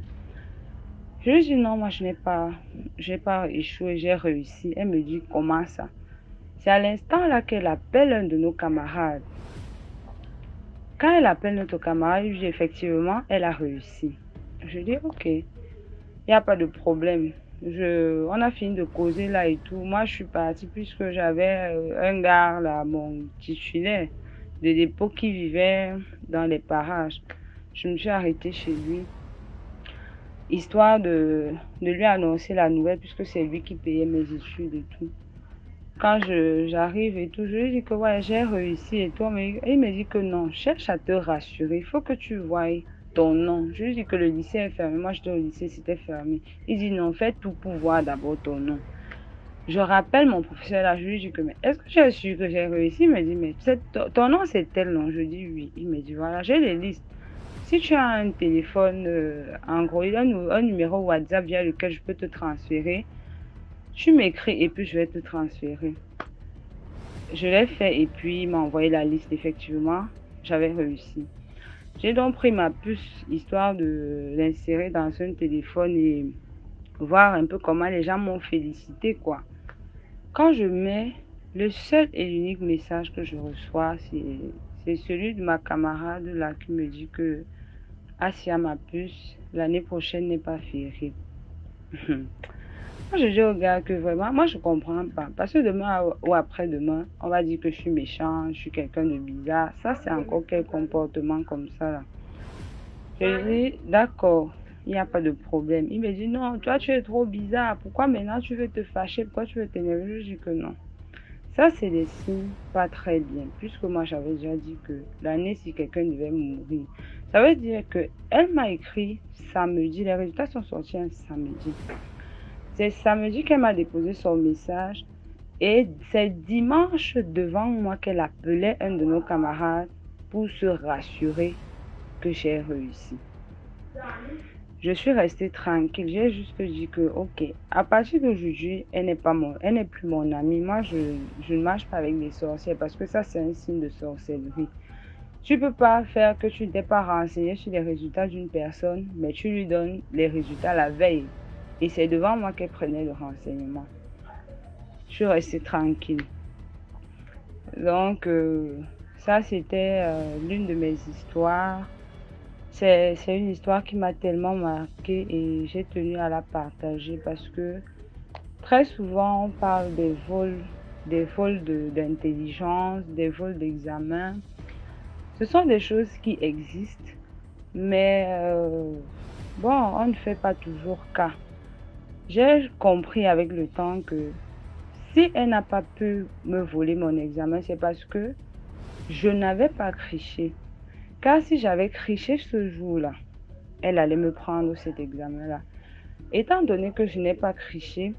Speaker 4: Je lui dis non, moi, je n'ai pas échoué, j'ai réussi. Elle me dit, comment ça? C'est à l'instant là qu'elle appelle un de nos camarades. Quand elle appelle notre camarade, je dis effectivement, elle a réussi. Je dis, ok, il n'y a pas de problème. On a fini de causer là et tout. Moi, je suis partie puisque j'avais un gars là, mon titulaire de l'époque qui vivait dans les parages. Je me suis arrêtée chez lui, histoire de lui annoncer la nouvelle puisque c'est lui qui payait mes études et tout. Quand j'arrive et tout, je lui dis que ouais, j'ai réussi et tout, mais il me dit que non, cherche à te rassurer, il faut que tu voies ton nom. Je lui dis que le lycée est fermé, moi j'étais au lycée, c'était fermé. Il dit non, fais tout pour voir d'abord ton nom. Je rappelle mon professeur là, je lui dis que mais est-ce que tu es sûr que j'ai réussi? Il me dit mais ton nom c'est tel nom? Je dis oui. Il me dit voilà, j'ai les listes. Si tu as un téléphone, en gros, il y a un numéro WhatsApp via lequel je peux te transférer. Tu m'écris et puis je vais te transférer. Je l'ai fait et puis il m'a envoyé la liste, effectivement. J'avais réussi. J'ai donc pris ma puce histoire de l'insérer dans un téléphone et voir un peu comment les gens m'ont félicité, quoi. Quand je mets, le seul et l'unique message que je reçois, c'est celui de ma camarade là qui me dit que Asia, ma puce, l'année prochaine n'est pas fériée. Moi, je dis au gars que vraiment, moi, je comprends pas. Parce que demain ou après-demain, on va dire que je suis méchant, je suis quelqu'un de bizarre. Ça, c'est encore quel comportement comme ça, là. Je lui dis, d'accord, il n'y a pas de problème. Il me dit, non, toi, tu es trop bizarre. Pourquoi maintenant tu veux te fâcher? Pourquoi tu veux t'énerver? Je dis que non. Ça, c'est des signes pas très bien. Puisque moi, j'avais déjà dit que l'année, si quelqu'un devait mourir, ça veut dire que elle m'a écrit samedi. Les résultats sont sortis un samedi. C'est samedi qu'elle m'a déposé son message. Et c'est dimanche devant moi qu'elle appelait un de nos camarades pour se rassurer que j'ai réussi. Je suis restée tranquille. J'ai juste dit que, ok, à partir d'aujourd'hui, elle n'est plus mon amie. Moi, je ne marche pas avec des sorcières parce que ça, c'est un signe de sorcellerie. Tu peux pas faire que tu n'es pas renseigné sur les résultats d'une personne, mais tu lui donnes les résultats la veille. Et c'est devant moi qu'elle prenait le renseignement. Je suis restée tranquille. Donc, ça, c'était l'une de mes histoires. C'est une histoire qui m'a tellement marquée et j'ai tenu à la partager parce que très souvent, on parle des vols d'intelligence, des vols d'examen. Ce sont des choses qui existent, mais bon, on ne fait pas toujours cas. J'ai compris avec le temps que si elle n'a pas pu me voler mon examen, c'est parce que je n'avais pas triché. Car si j'avais triché ce jour-là, elle allait me prendre cet examen-là. Étant donné que je n'ai pas triché,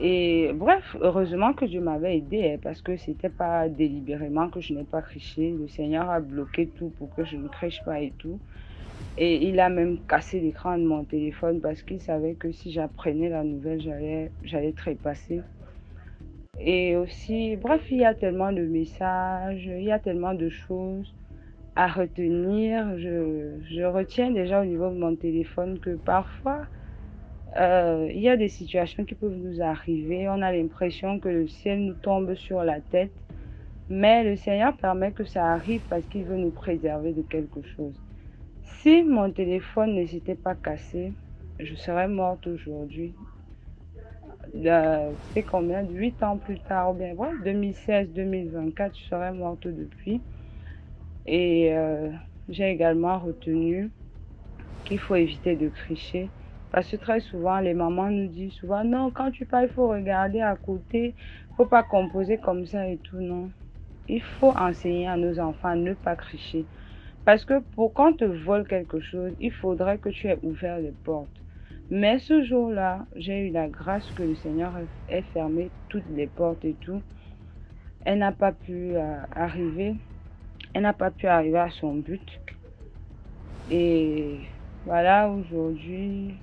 Speaker 4: et bref, heureusement que Dieu m'avait aidé, parce que c'était pas délibérément que je n'ai pas triché. Le Seigneur a bloqué tout pour que je ne triche pas et tout. Et il a même cassé l'écran de mon téléphone parce qu'il savait que si j'apprenais la nouvelle, j'allais trépasser. Et aussi, bref, il y a tellement de messages, il y a tellement de choses à retenir. Je retiens déjà au niveau de mon téléphone que parfois, il y a des situations qui peuvent nous arriver. On a l'impression que le ciel nous tombe sur la tête. Mais le Seigneur permet que ça arrive parce qu'il veut nous préserver de quelque chose. Si mon téléphone ne s'était pas cassé, je serais morte aujourd'hui. C'est combien? 8 ans plus tard, ou bien, bref, 2016-2024, je serais morte depuis. Et j'ai également retenu qu'il faut éviter de tricher. Parce que très souvent, les mamans nous disent souvent, non, quand tu parles, il faut regarder à côté, il ne faut pas composer comme ça et tout, non. Il faut enseigner à nos enfants à ne pas tricher. Parce que pour qu'on te vole quelque chose, il faudrait que tu aies ouvert les portes. Mais ce jour-là, j'ai eu la grâce que le Seigneur ait fermé toutes les portes et tout. Elle n'a pas pu arriver. Elle n'a pas pu arriver à son but. Et voilà, aujourd'hui,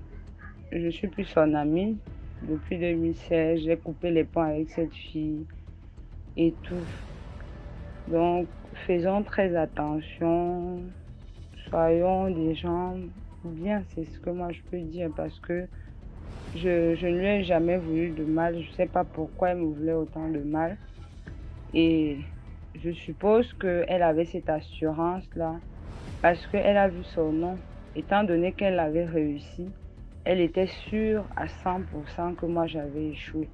Speaker 4: je suis plus son amie. Depuis 2016, j'ai coupé les ponts avec cette fille et tout. Donc, faisons très attention. Soyons des gens bien, c'est ce que moi je peux dire, parce que je ne lui ai jamais voulu de mal. Je ne sais pas pourquoi elle me voulait autant de mal. Et je suppose qu'elle avait cette assurance-là parce qu'elle a vu son nom. Étant donné qu'elle avait réussi, elle était sûre à 100% que moi j'avais échoué.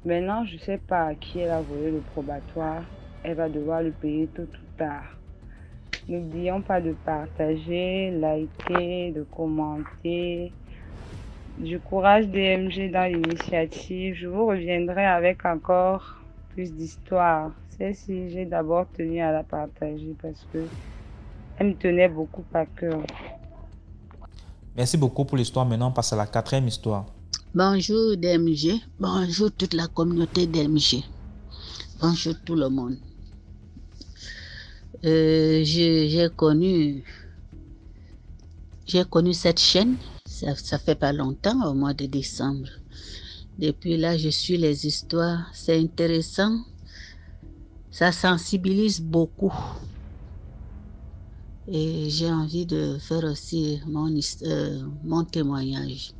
Speaker 4: Maintenant, je ne sais pas à qui elle a volé le probatoire. Elle va devoir le payer tôt ou tard. N'oublions pas de partager, liker, de commenter. Du courage DMG dans l'initiative. Je vous reviendrai avec encore plus d'histoires. Celle-ci, j'ai d'abord tenu à la partager parce que elle me tenait beaucoup à cœur.
Speaker 1: Merci beaucoup pour l'histoire. Maintenant, on passe à la 4e histoire.
Speaker 5: Bonjour DMG. Bonjour toute la communauté DMG. Bonjour tout le monde. J'ai connu cette chaîne, ça fait pas longtemps, au mois de décembre. Depuis là, je suis les histoires, c'est intéressant, ça sensibilise beaucoup. Et j'ai envie de faire aussi mon témoignage.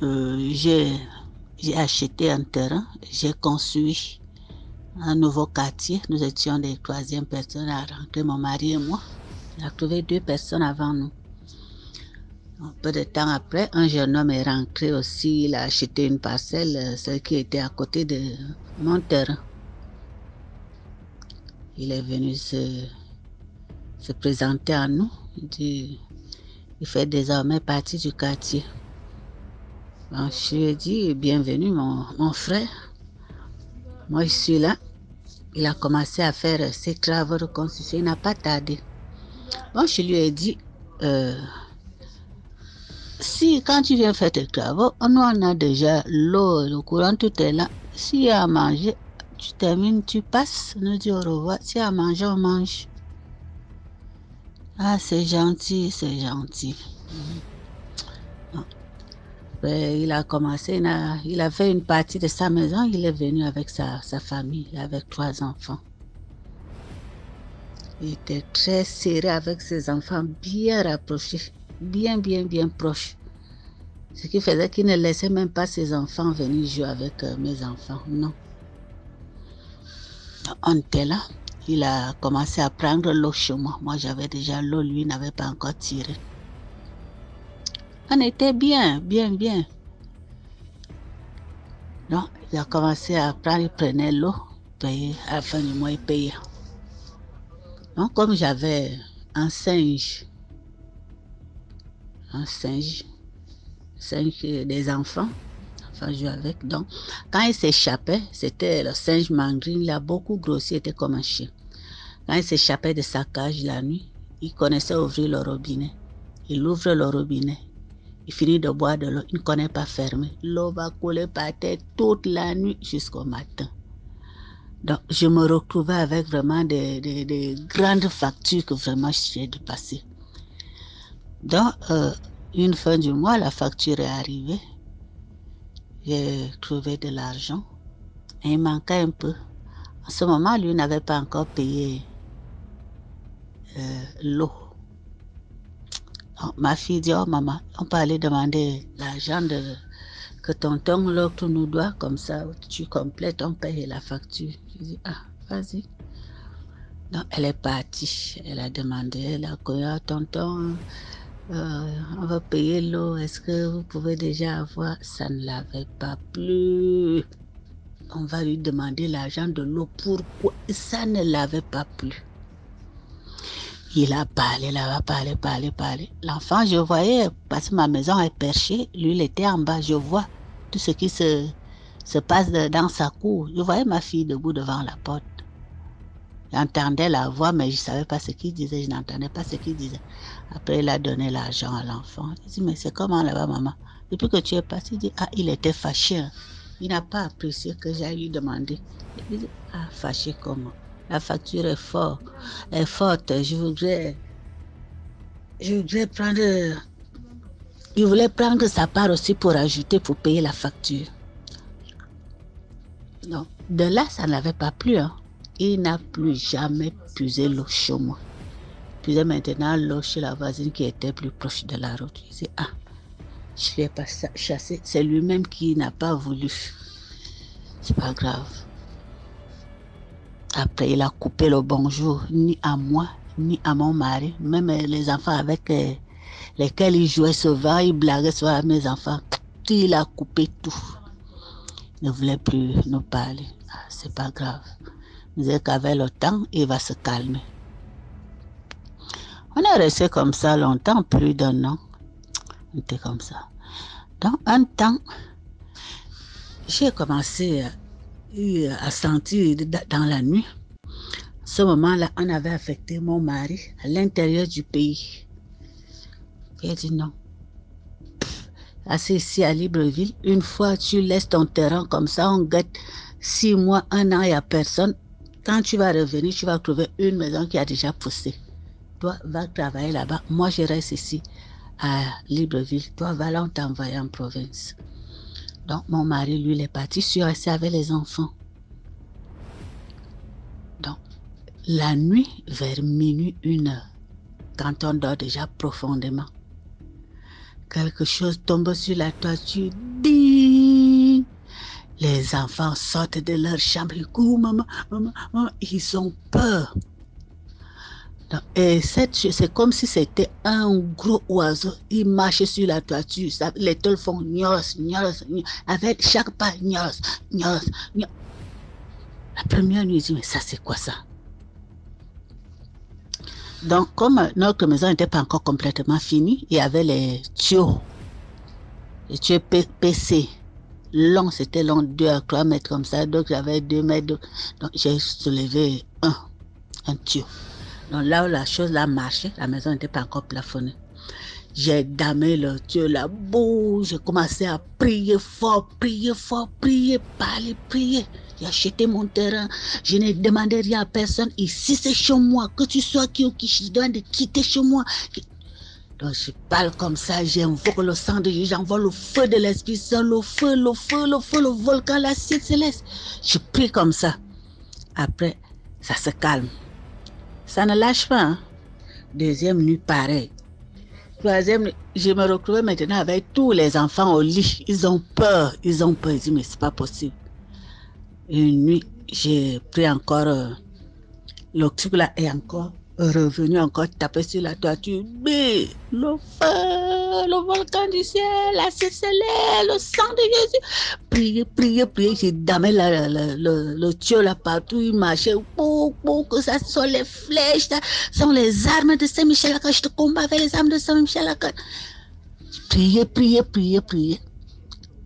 Speaker 5: J'ai acheté un terrain, j'ai construit un nouveau quartier. Nous étions les 3e personnes à rentrer, mon mari et moi. Il a trouvé 2 personnes avant nous. Un peu de temps après, un jeune homme est rentré aussi. Il a acheté une parcelle, celle qui était à côté de mon terrain. Il est venu se présenter à nous. Il fait désormais partie du quartier. Bon, je lui ai dit, bienvenue mon frère. Moi, je suis là. Il a commencé à faire ses travaux de construction. Il n'a pas tardé. Bon, je lui ai dit, si quand tu viens faire tes travaux, nous on a déjà l'eau, le courant, tout est là. S'il y a à manger, tu termines, tu passes, nous dis au revoir. S'il y a à manger, on mange. Ah, c'est gentil, c'est gentil. Il a commencé, il a fait une partie de sa maison, il est venu avec sa famille, avec 3 enfants. Il était très serré avec ses enfants, bien rapprochés, bien proches. Ce qui faisait qu'il ne laissait même pas ses enfants venir jouer avec mes enfants, non. On était là, il a commencé à prendre l'eau chez moi. Moi, j'avais déjà l'eau, lui n'avait pas encore tiré. On était bien. Donc, il a commencé à prendre, il prenait l'eau, payait, à la fin du mois, il payait. Donc, comme j'avais un singe, des enfants jouaient avec. Donc, quand il s'échappait, c'était le singe mangrine, il a beaucoup grossi, il était comme un chien. Quand il s'échappait de sa cage la nuit, il connaissait ouvrir le robinet. Il ouvre le robinet. Il finit de boire de l'eau, il ne connaît pas fermer. L'eau va couler par terre toute la nuit jusqu'au matin. Donc, je me retrouvais avec vraiment des grandes factures que vraiment je suis de passer. Donc, une fin du mois, la facture est arrivée. J'ai trouvé de l'argent et il manquait un peu. En ce moment, lui n'avait pas encore payé l'eau. Ma fille dit, oh maman, on peut aller demander l'argent que tonton l'autre nous doit, comme ça tu complètes, on paye la facture. Je dis, ah, vas-y. Donc elle est partie, elle a demandé, elle a connu, ah, tonton, on va payer l'eau, est-ce que vous pouvez déjà avoir? Ça ne l'avait pas plu. On va lui demander l'argent de l'eau, pourquoi? Ça ne l'avait pas plu. Il a parlé, parlé. L'enfant, je voyais, parce que ma maison est perchée, lui, il était en bas, je vois tout ce qui se passe dans sa cour. Je voyais ma fille debout devant la porte. J'entendais la voix, mais je ne savais pas ce qu'il disait, je n'entendais pas ce qu'il disait. Après, il a donné l'argent à l'enfant. Il dit, mais c'est comment là-bas, maman? Depuis que tu es parti, il dit, ah, il était fâché. Il n'a pas apprécié que j'aille lui demander. Il dit, ah, fâché comment? La facture est forte. Je voulais prendre sa part aussi pour ajouter, pour payer la facture. Non, de là, ça n'avait pas plu. Hein. Il n'a plus jamais puisé l'eau chez moi. Il puisait maintenant l'eau chez la voisine qui était plus proche de la route. Il dit, ah, je ne l'ai pas chassé. C'est lui-même qui n'a pas voulu. C'est pas grave. Après, il a coupé le bonjour, ni à moi, ni à mon mari. Même les enfants avec lesquels il jouait souvent, il blaguait souvent à mes enfants. Il a coupé tout. Il ne voulait plus nous parler. Ah, c'est pas grave. Il disait qu'avec le temps, il va se calmer. On est resté comme ça longtemps, plus d'1 an. On était comme ça. Dans un temps, j'ai commencé à sentir dans la nuit. À ce moment-là, on avait affecté mon mari à l'intérieur du pays. Il a dit non. Assez ici à Libreville, une fois tu laisses ton terrain comme ça, on guette 6 mois, 1 an, il n'y a personne. Quand tu vas revenir, tu vas trouver une maison qui a déjà poussé. Toi, va travailler là-bas. Moi, je reste ici à Libreville. Toi, va là, on t'envoie en province. Donc, mon mari, lui, il est parti. Je suis restée avec les enfants. Donc, La nuit, vers minuit, 1 heure, quand on dort déjà profondément, quelque chose tombe sur la toiture. Ding! Les enfants sortent de leur chambre. Ils courent, maman, maman, maman. Ils ont peur. Donc, et c'est comme si c'était un gros oiseau. Il marchait sur la toiture. Les tôles font gnos, gnos, gnos. Avec chaque pas, gnos, gnos, gnos. La première nuit, je dis, mais ça, c'est quoi ça? Donc, comme notre maison n'était pas encore complètement finie, il y avait les tuyaux PC. Long, c'était long, 2 à 3 mètres comme ça. Donc, j'avais 2 mètres. Donc, j'ai soulevé un tuyau. Donc, là où la chose là marchait, la maison n'était pas encore plafonnée. J'ai damé le tuyau là-bas. J'ai commencé à prier fort, parler, prier. J'ai acheté mon terrain. Je n'ai demandé rien à personne. Ici, c'est chez moi. Que tu sois qui ou qui, je demande de quitter chez moi. Donc, je parle comme ça. J'invoque le sang de Jésus. J'envoie le feu de l'Esprit Saint. Le feu, le volcan, l'acide céleste. Je prie comme ça. Après, ça se calme. Ça ne lâche pas. Hein? Deuxième nuit, pareil. Troisième nuit, je me retrouve maintenant avec tous les enfants au lit. Ils ont peur. Ils disent, mais c'est pas possible. Une nuit, j'ai pris encore le truc là est encore revenu, encore tapé sur la toiture. Mais le feu, le volcan du ciel, la céleste, le sang de Jésus. Priez. J'ai damé le tuyau là partout. Il marchait pour que ça soit les flèches, ça sont les armes de Saint-Michel. Quand je te combats avec les armes de Saint-Michel. Priez.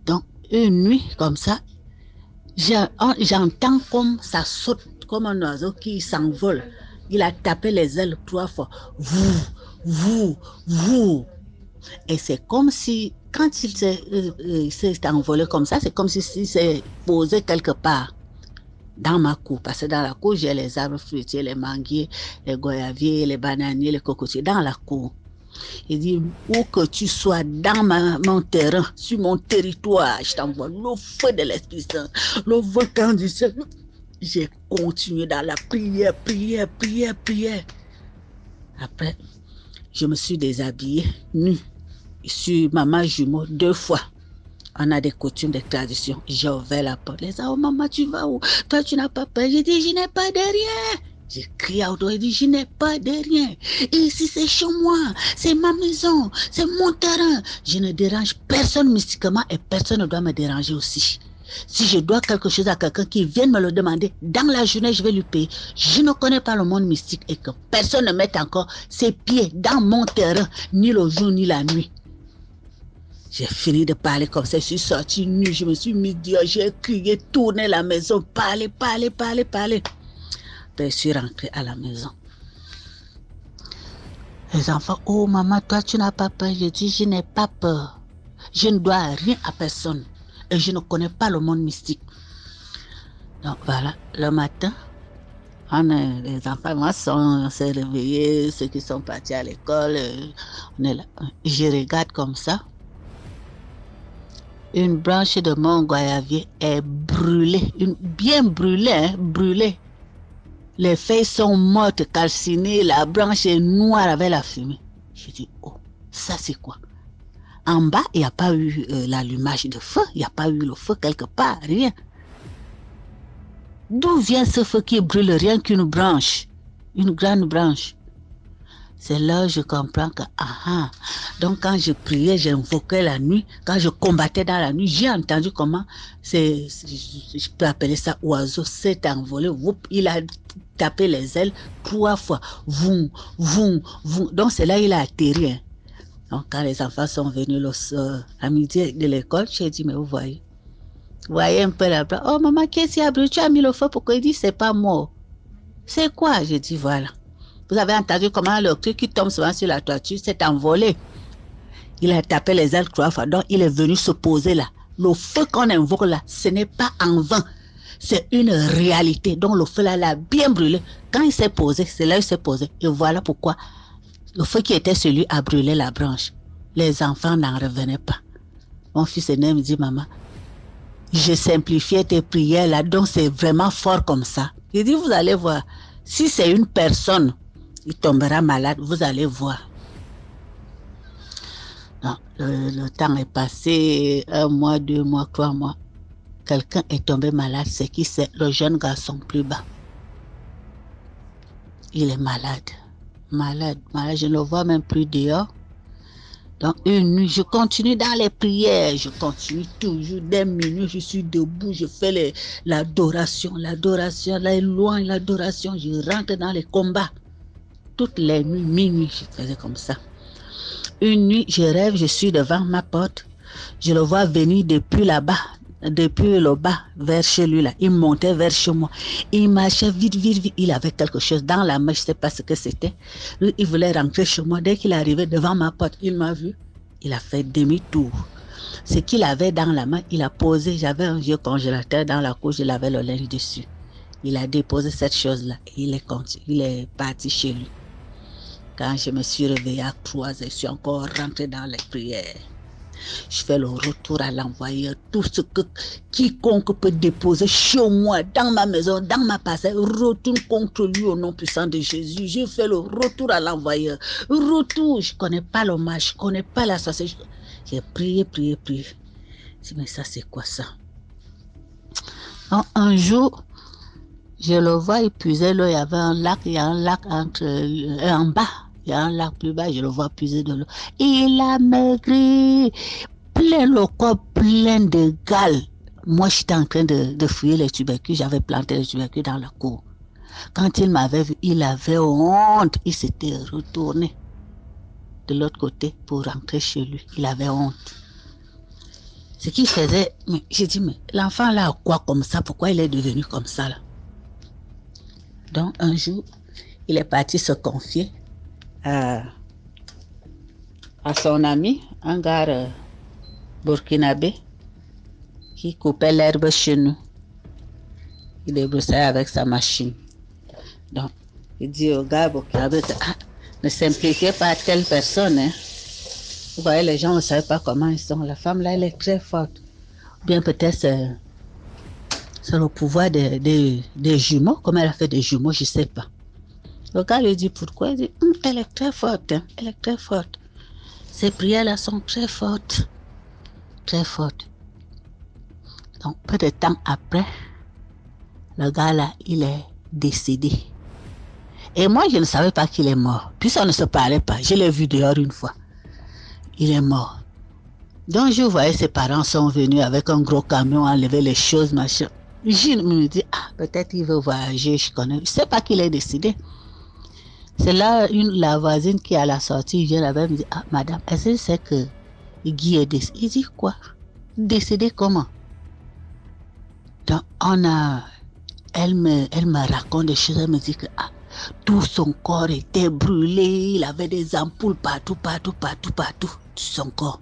Speaker 5: Donc, une nuit comme ça, j'entends comme ça saute, comme un oiseau qui s'envole. Il a tapé les ailes 3 fois. Vous. Et c'est comme si, quand il s'est envolé comme ça, c'est comme si il s'est posé quelque part dans ma cour. Parce que dans la cour, j'ai les arbres fruitiers, les manguiers, les goyaviers, les bananiers, les cocotiers. Dans la cour. Il dit, où que tu sois dans mon terrain, sur mon territoire, je t'envoie le feu de l'Esprit Saint, le volcan du ciel. J'ai continué dans la prière. Après, je me suis déshabillée, nue, sur maman jumeau 2 fois. On a des coutumes, des traditions. J'ai ouvert la porte. Les gens, oh maman, tu vas où? Toi, tu n'as pas peur? J'ai dit, je n'ai pas de rien. J'ai crié à autour et dit, je n'ai pas de rien. Ici, c'est chez moi. C'est ma maison. C'est mon terrain. Je ne dérange personne mystiquement et personne ne doit me déranger aussi. Si je dois quelque chose à quelqu'un qui vienne me le demander, dans la journée, je vais lui payer. Je ne connais pas le monde mystique et que personne ne mette encore ses pieds dans mon terrain, ni le jour, ni la nuit. J'ai fini de parler comme ça. Je suis sortie nue. Je me suis mis dehors. J'ai crié, tourné la maison, parler. Je suis rentrée à la maison. Les enfants, oh maman, toi tu n'as pas peur. Je dis, je n'ai pas peur. Je ne dois rien à personne. Et je ne connais pas le monde mystique. Donc voilà, le matin, les enfants s'est réveillés, ceux qui sont partis à l'école, on est là. Je regarde comme ça. Une branche de mon goyavier est brûlée, bien brûlée, brûlée. Les feuilles sont mortes, calcinées, la branche est noire avec la fumée. Je dis, oh, ça c'est quoi? En bas, il n'y a pas eu l'allumage de feu, il n'y a pas eu le feu quelque part, rien. D'où vient ce feu qui brûle rien qu'une branche, une grande branche? C'est là que je comprends que, donc quand je priais, j'invoquais la nuit, quand je combattais dans la nuit, j'ai entendu comment, je peux appeler ça oiseau, s'est envolé, il a tapé les ailes 3 fois, voum. Donc c'est là qu'il a atterri. Hein. Donc quand les enfants sont venus à midi de l'école, j'ai dit, mais vous voyez un peu là-bas, oh maman, qu'est-ce qu'il y a brûlé? Tu as mis le feu, pourquoi? Il dit, c'est pas mort. C'est quoi? J'ai dit, voilà. Vous avez entendu comment le truc qui tombe souvent sur la toiture s'est envolé. Il a tapé les ailes 3 fois, donc il est venu se poser là. Le feu qu'on invoque là, ce n'est pas en vain. C'est une réalité. Donc le feu là, l'a bien brûlé. Quand il s'est posé, c'est là qu'il s'est posé. Et voilà pourquoi le feu qui était celui a brûlé la branche. Les enfants n'en revenaient pas. Mon fils aîné me dit, maman, je simplifiais tes prières là, donc c'est vraiment fort comme ça. Il dit, vous allez voir. Si c'est une personne, il tombera malade, vous allez voir. Non, le temps est passé, 1 mois, 2 mois, 3 mois. Quelqu'un est tombé malade, c'est qui? C'est le jeune garçon plus bas. Il est malade, malade, malade. Je ne le vois même plus dehors. Donc une nuit, je continue dans les prières, je continue toujours. Des minutes, je suis debout, je fais l'adoration, là loin, l'adoration. Je rentre dans les combats. Toutes les nuits, minuit, je faisais comme ça. Une nuit, je rêve, je suis devant ma porte. Je le vois venir depuis là-bas, depuis le bas, vers chez lui là. Il montait vers chez moi. Il marchait vite, vite, vite. Il avait quelque chose dans la main, je ne sais pas ce que c'était. Lui, il voulait rentrer chez moi. Dès qu'il arrivait devant ma porte, il m'a vu. Il a fait demi-tour. Ce qu'il avait dans la main, il a posé. J'avais un vieux congélateur dans la cour, je l'avais le linge dessus. Il a déposé cette chose-là et il est parti chez lui. Quand je me suis réveillée à 3 heures, je suis encore rentrée dans les prières. Je fais le retour à l'envoyeur. Tout ce que quiconque peut déposer chez moi, dans ma maison, dans ma parcelle, retourne contre lui au nom puissant de Jésus. Je fais le retour à l'envoyeur. Retour, je ne connais pas le mal, je ne connais pas la sorcellerie. J'ai prié, prié, prié. Je dis, mais ça, c'est quoi ça? Donc, un jour, je le vois, il puisait l'eau, il y avait un lac, il y a un lac en bas. Il y a un lac plus bas, je le vois puiser de l'eau. Il a maigri, plein le corps, plein de gales. Moi, j'étais en train de fouiller les tubercules. J'avais planté les tubercules dans la cour. Quand il m'avait vu, il avait honte. Il s'était retourné de l'autre côté pour rentrer chez lui. Il avait honte. Ce qu'il faisait, j'ai dit, mais l'enfant là a quoi comme ça? Pourquoi il est devenu comme ça là? Donc, un jour, il est parti se confier à son ami, un gars burkinabé qui coupait l'herbe chez nous. Il débroussait avec sa machine. Donc, il dit au gars burkinabé, ne s'impliquez pas à telle personne. Hein. Vous voyez, les gens ne savent pas comment ils sont. La femme là, elle est très forte. Bien peut-être c'est le pouvoir des jumeaux. Comment elle a fait des jumeaux, je ne sais pas. Le gars lui dit pourquoi? Il dit, elle est très forte, hein? Elle est très forte. Ses prières-là sont très fortes. Très fortes. Donc, peu de temps après, le gars-là, il est décédé. Et moi, je ne savais pas qu'il est mort. Puisqu'on ne se parlait pas. Je l'ai vu dehors une fois. Il est mort. Donc, je voyais ses parents sont venus avec un gros camion enlever les choses, machin. Je me dis, peut-être il veut voyager, je connais. Je ne sais pas qu'il est décédé. C'est là la voisine qui à la sortie vient là-bas me dit, madame, est-ce que c'est que Guy est décédé? Il dit quoi? Décédé comment? Donc elle me raconte des choses, elle me dit que tout son corps était brûlé, il avait des ampoules partout, son corps.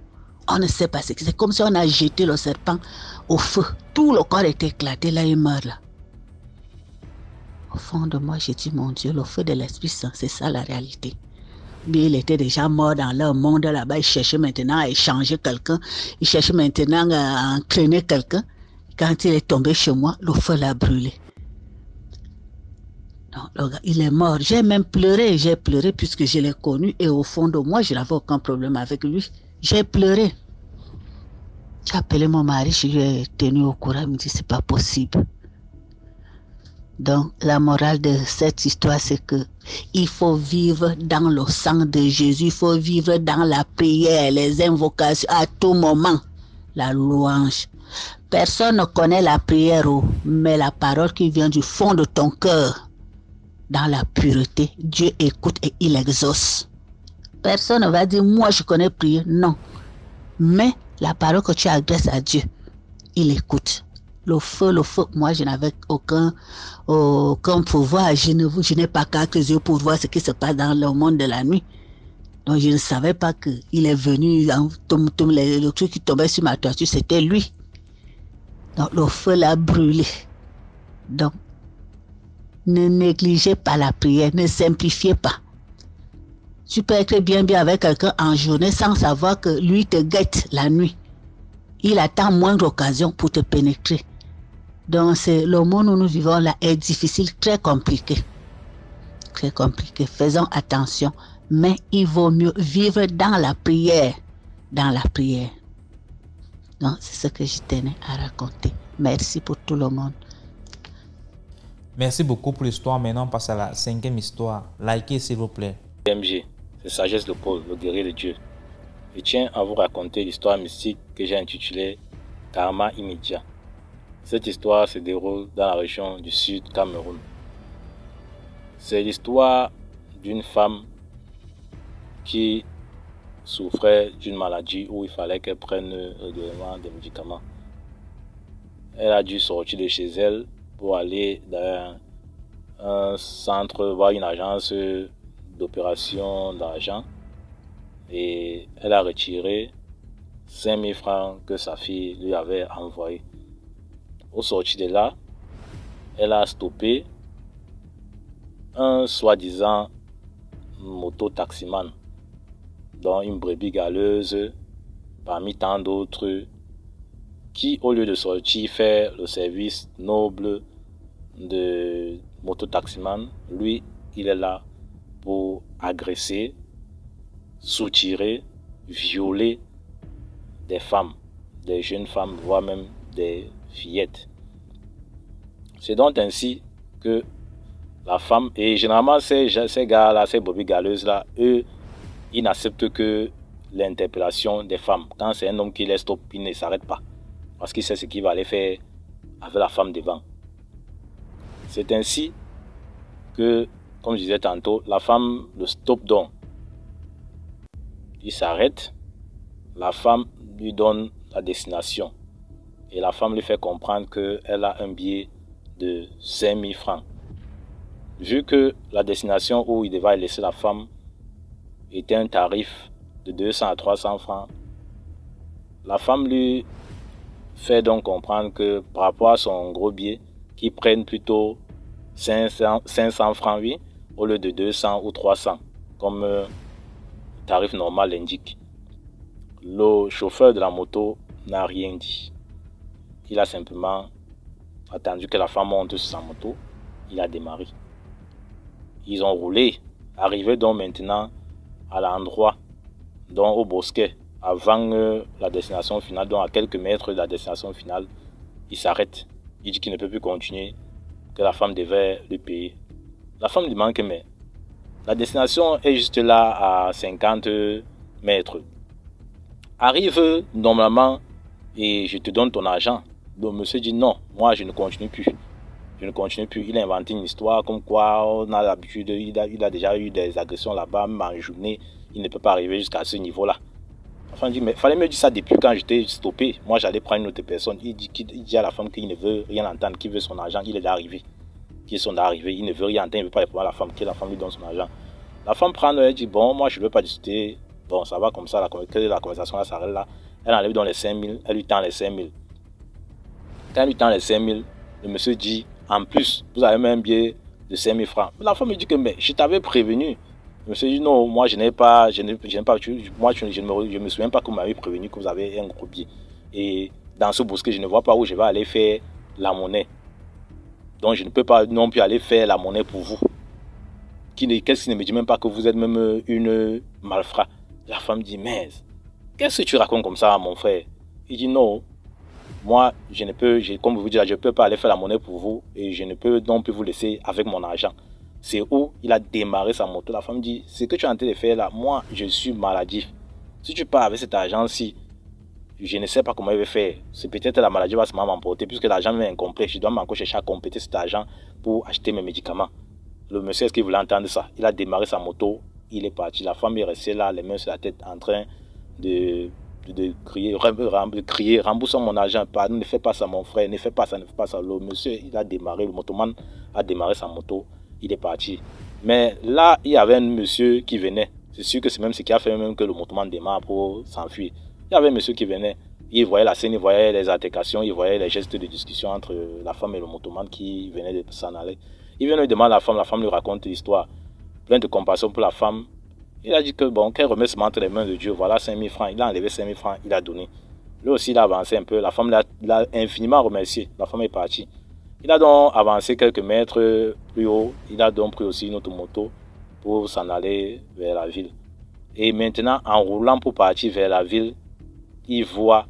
Speaker 5: On ne sait pas ce que c'est, comme si on a jeté le serpent au feu. Tout le corps était éclaté, là il meurt là. Au fond de moi, j'ai dit, mon Dieu, le feu de l'Esprit Saint, c'est ça la réalité. Mais il était déjà mort dans leur monde là-bas, il cherchait maintenant à échanger quelqu'un, il cherchait maintenant à entraîner quelqu'un. Quand il est tombé chez moi, le feu l'a brûlé. Donc, le gars, il est mort. J'ai pleuré puisque je l'ai connu et au fond de moi, je n'avais aucun problème avec lui. J'ai pleuré. J'ai appelé mon mari, je lui ai tenu au courant, il me dit, c'est pas possible. Donc, la morale de cette histoire, c'est que il faut vivre dans le sang de Jésus, il faut vivre dans la prière, les invocations à tout moment, la louange. Personne ne connaît la prière, mais la parole qui vient du fond de ton cœur, dans la pureté, Dieu écoute et il exauce. Personne ne va dire, moi je connais prier, non. Mais la parole que tu adresses à Dieu, il écoute. Le feu, moi je n'avais aucun pouvoir, je n'ai pas 4 yeux pour voir ce qui se passe dans le monde de la nuit. Donc je ne savais pas qu'il est venu, le truc qui tombait sur ma toiture, c'était lui. Donc le feu l'a brûlé. Donc, ne négligez pas la prière, ne simplifiez pas. Tu peux être bien avec quelqu'un en journée sans savoir que lui te guette la nuit. Il attend moindre occasion pour te pénétrer. Donc, le monde où nous vivons là est difficile, très compliqué. très compliqué. Faisons attention. Mais il vaut mieux vivre dans la prière. Dans la prière. Donc, c'est ce que je tenais à raconter. Merci pour tout le monde.
Speaker 1: Merci beaucoup pour l'histoire. Maintenant, on passe à la 5e histoire. Likez, s'il vous plaît.
Speaker 6: MG, c'est Sagesse de Paul, le guerrier de Dieu. Je tiens à vous raconter l'histoire mystique que j'ai intitulée Karma immédiat. Cette histoire se déroule dans la région du Sud Cameroun. C'est l'histoire d'une femme qui souffrait d'une maladie où il fallait qu'elle prenne régulièrement des médicaments. Elle a dû sortir de chez elle pour aller dans un centre, voir une agence d'opération d'argent, et elle a retiré 5 000 francs que sa fille lui avait envoyés. Au sortir de là, elle a stoppé un soi-disant moto-taximan, dont une brebis galeuse parmi tant d'autres, qui au lieu de sortir faire le service noble de moto-taximan, lui, il est là pour agresser, soutirer, violer des femmes, des jeunes femmes, voire même des fillettes. C'est donc ainsi que la femme, et généralement ces gars-là, ces brebis galeuses-là, eux, ils n'acceptent que l'interpellation des femmes. Quand c'est un homme qui les stoppe, il ne s'arrête pas, parce qu'il sait ce qu'il va aller faire avec la femme devant. C'est ainsi que, comme je disais tantôt, la femme le stoppe donc. Il s'arrête, la femme lui donne la destination. Et la femme lui fait comprendre qu'elle a un billet de 5 000 francs. Vu que la destination où il devait laisser la femme était un tarif de 200 à 300 francs, la femme lui fait donc comprendre que par rapport à son gros billet, qu'il prenne plutôt 500 francs, oui, au lieu de 200 ou 300, comme le tarif normal l'indique. Le chauffeur de la moto n'a rien dit. Il a simplement attendu que la femme monte sur sa moto. Il a démarré. Ils ont roulé, arrivé donc maintenant à l'endroit, donc au bosquet, avant la destination finale, donc à quelques mètres de la destination finale. Il s'arrête. Il dit qu'il ne peut plus continuer, que la femme devait le payer. La femme lui demande que mais la destination est juste là à 50 mètres. Arrive normalement et je te donne ton argent. Le monsieur dit non, moi je ne continue plus. Je ne continue plus. Il a inventé une histoire comme quoi on a l'habitude, il a déjà eu des agressions là-bas, même en journée, il ne peut pas arriver jusqu'à ce niveau-là. Enfin, il dit, mais il fallait me dire ça depuis quand j'étais stoppé. Moi, j'allais prendre une autre personne. Il dit à la femme qu'il ne veut rien entendre, qu'il veut son argent. Il est arrivé. Il ne veut rien entendre, il ne veut pas répondre à la femme, que la femme lui donne son argent. La femme prend, elle dit, bon, moi, je ne veux pas discuter. Bon, ça va comme ça, la conversation là s'arrête là. Elle enlève dans les 5 000, elle lui tend les 5 000. Quand elle lui tend les 5 000, le monsieur dit, en plus, vous avez même un billet de 5 000 francs. La femme me dit que, mais je t'avais prévenu. Je me suis dit, non, moi, je ne me souviens pas que vous m'avez prévenu que vous avez un gros billet. Et dans ce bosquet, je ne vois pas où je vais aller faire la monnaie. Donc, je ne peux pas non plus aller faire la monnaie pour vous. Qu'est-ce qui ne me dit même pas que vous êtes même une malfrat? La femme dit, mais qu'est-ce que tu racontes comme ça, mon frère? Il dit, non, moi, je ne peux, comme vous dites, je ne peux pas aller faire la monnaie pour vous et je ne peux non plus vous laisser avec mon argent. C'est où il a démarré sa moto. La femme dit, ce que tu es en train de faire là, moi, je suis maladif. Si tu pars avec cet argent-ci, je ne sais pas comment il va faire. C'est peut-être la maladie va se m'emporter puisque l'argent est incomplet. Je dois encore chercher à compléter cet argent pour acheter mes médicaments. Le monsieur, est-ce qu'il voulait entendre ça? Il a démarré sa moto, il est parti. La femme est restée là, les mains sur la tête, en train de crier, rembourse mon argent, pardon, ne fais pas ça mon frère, ne fais pas ça, ne fais pas ça. Le monsieur, il a démarré, le motoman a démarré sa moto, il est parti. Mais là, il y avait un monsieur qui venait. C'est sûr que c'est même ce qui a fait même que le motoman démarre pour s'enfuir. Il y avait un monsieur qui venait, il voyait la scène, il voyait les altercations, il voyait les gestes de discussion entre la femme et le motoman qui venait de s'en aller. Il vient lui demander à la femme lui raconte l'histoire, plein de compassion pour la femme. Il a dit que bon, qu'elle remet seulement entre les mains de Dieu, voilà 5 000 francs. Il a enlevé 5 000 francs, il a donné. Lui aussi, il a avancé un peu. La femme l'a infiniment remercié. La femme est partie. Il a donc avancé quelques mètres plus haut. Il a donc pris aussi une autre moto pour s'en aller vers la ville. Et maintenant, en roulant pour partir vers la ville, il voit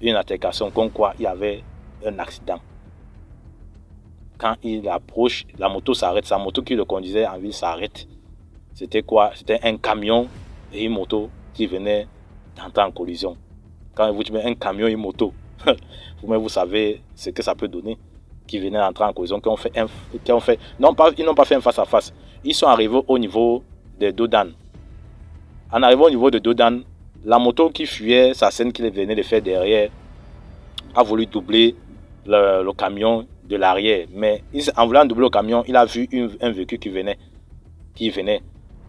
Speaker 6: une altercation comme quoi il y avait un accident. Quand il approche, la moto s'arrête. Sa moto qui le conduisait en ville s'arrête. C'était quoi? C'était un camion et une moto qui venaient d'entrer en collision. Quand vous dites un camion et une moto, vous-même vous savez ce que ça peut donner. Qui venaient d'entrer en collision, non pas, ils n'ont pas fait un face à face. Ils sont arrivés au niveau de Dodan. En arrivant au niveau de Dodan, la moto qui fuyait, sa scène qu'il venait de faire derrière, a voulu doubler le camion de l'arrière. Mais en voulant doubler le camion, il a vu un véhicule qui venait.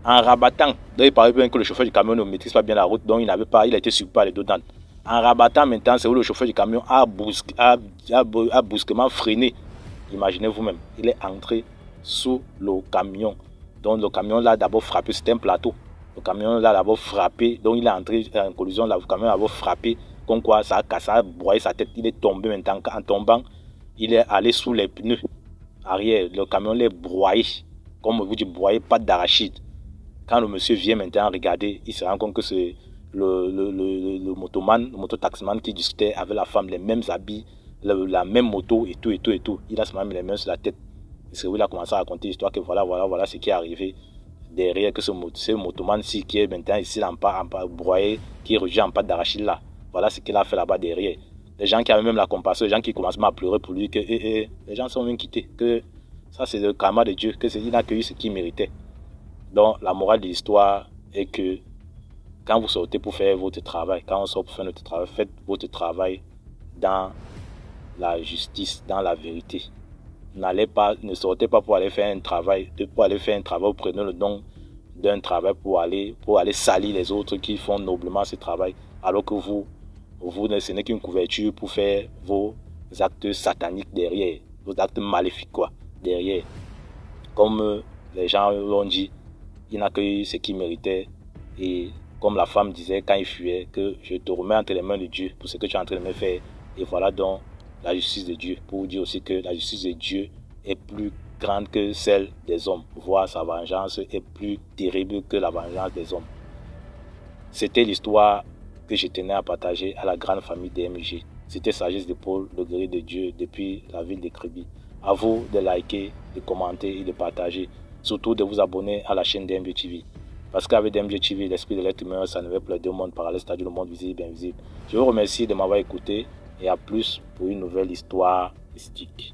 Speaker 6: En rabattant, donc il paraît bien que le chauffeur du camion ne maîtrise pas bien la route, donc il a été suivi par les Dodan. En rabattant maintenant, c'est où le chauffeur du camion a brusquement freiné. Imaginez vous-même, il est entré sous le camion. Donc le camion l'a d'abord frappé, c'était un plateau. Le camion l'a d'abord frappé, donc il est entré en collision, le camion l'a d'abord frappé, comme quoi ça a broyé sa tête, il est tombé maintenant. En tombant, il est allé sous les pneus arrière, le camion l'a broyé, comme on vous dit, broyé, pas d'arachide. Quand le monsieur vient maintenant regarder, il se rend compte que c'est le motoman, le mototaximan qui discutait avec la femme, les mêmes habits, la même moto et tout. Il a seulement mis les mains sur la tête. C'est où il a commencé à raconter l'histoire que voilà ce qui est arrivé derrière, que ce motoman-ci qui est maintenant ici en broyé, qui est rejeté en pâte d'arachide là. Voilà ce qu'il a fait là-bas derrière. Les gens qui avaient même la compassion, les gens qui commencent à pleurer pour lui, que les gens sont même quittés, que ça c'est le karma de Dieu, il n'a accueilli ce qu'il méritait. Donc la morale de l'histoire est que quand vous sortez pour faire votre travail, quand on sort pour faire notre travail, faites votre travail dans la justice, dans la vérité. Ne sortez pas pour aller faire un travail, vous prenez le don d'un travail pour aller salir les autres qui font noblement ce travail, alors que vous ce n'est qu'une couverture pour faire vos actes sataniques derrière, vos actes maléfiques derrière. Comme les gens l'ont dit, il n'a que ce qu'il méritait. Et comme la femme disait quand il fuyait, que je te remets entre les mains de Dieu pour ce que tu es en train de me faire. Et voilà donc la justice de Dieu. Pour vous dire aussi que la justice de Dieu est plus grande que celle des hommes. Voire sa vengeance est plus terrible que la vengeance des hommes. C'était l'histoire que je tenais à partager à la grande famille DMG. C'était Sagesse de Paul, le guerrier de Dieu depuis la ville de Kribi. À vous de liker, de commenter et de partager. Surtout de vous abonner à la chaîne DMG TV. Parce qu'avec DMG TV, l'esprit de l'être humain, ça ne veut plus de monde parallèle, c'est-à-dire le monde visible et invisible. Je vous remercie de m'avoir écouté et à plus pour une nouvelle histoire mystique.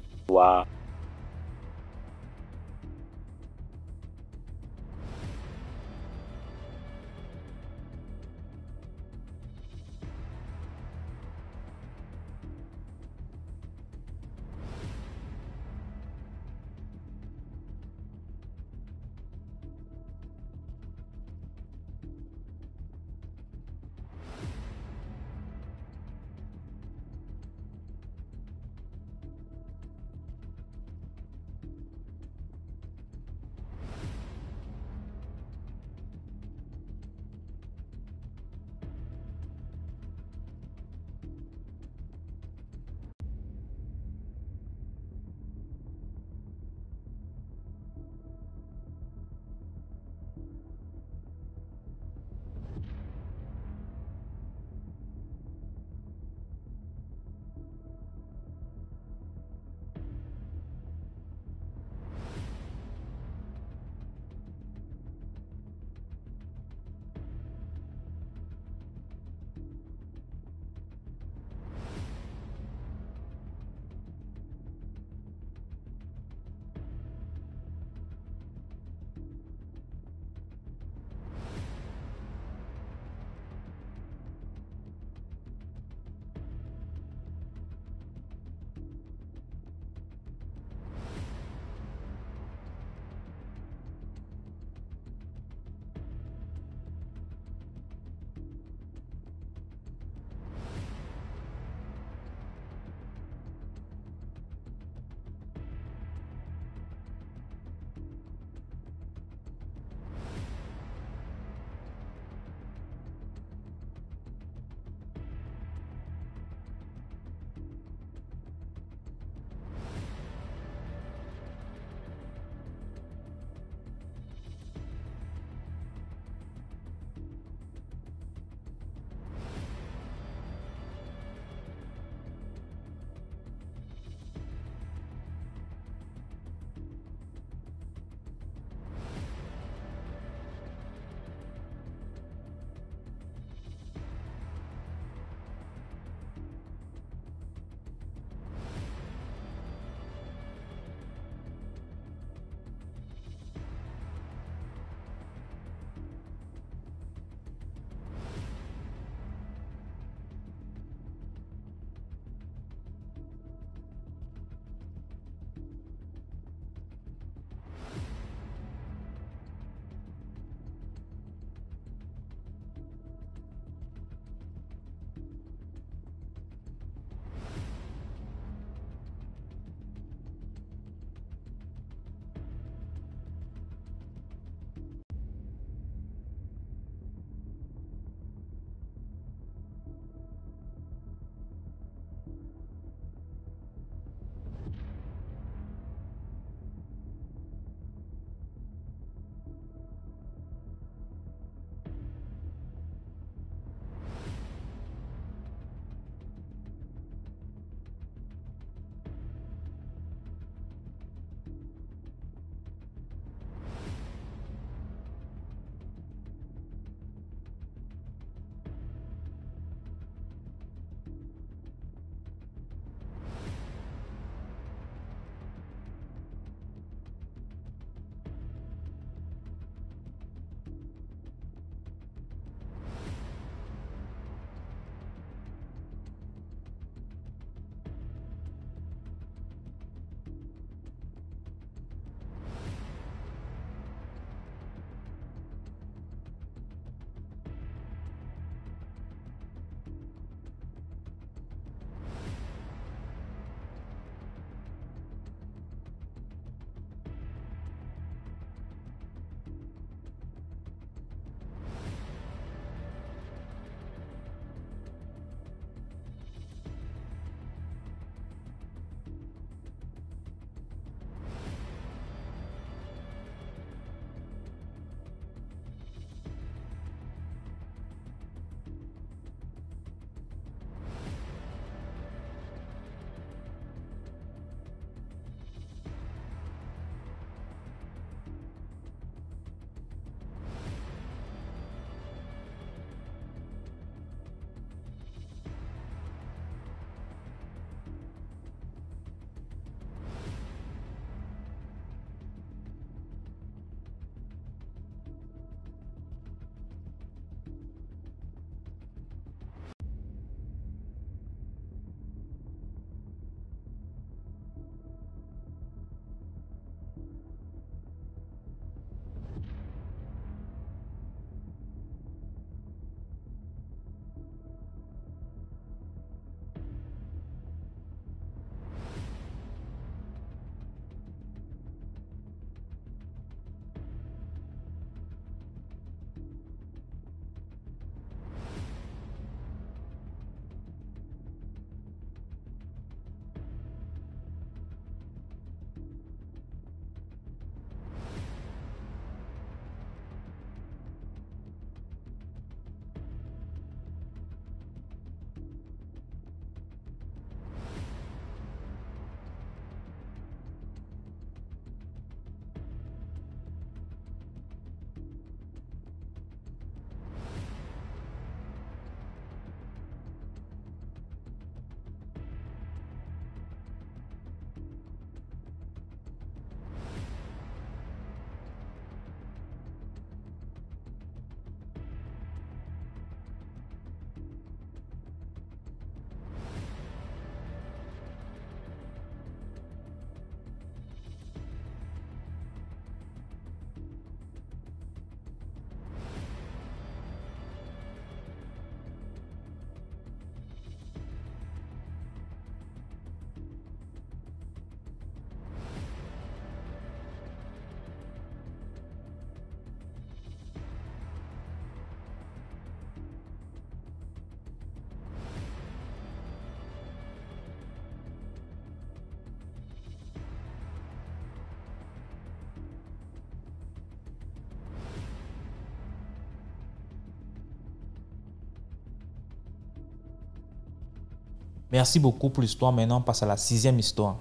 Speaker 1: Merci beaucoup pour l'histoire. Maintenant, on passe à la 6e histoire.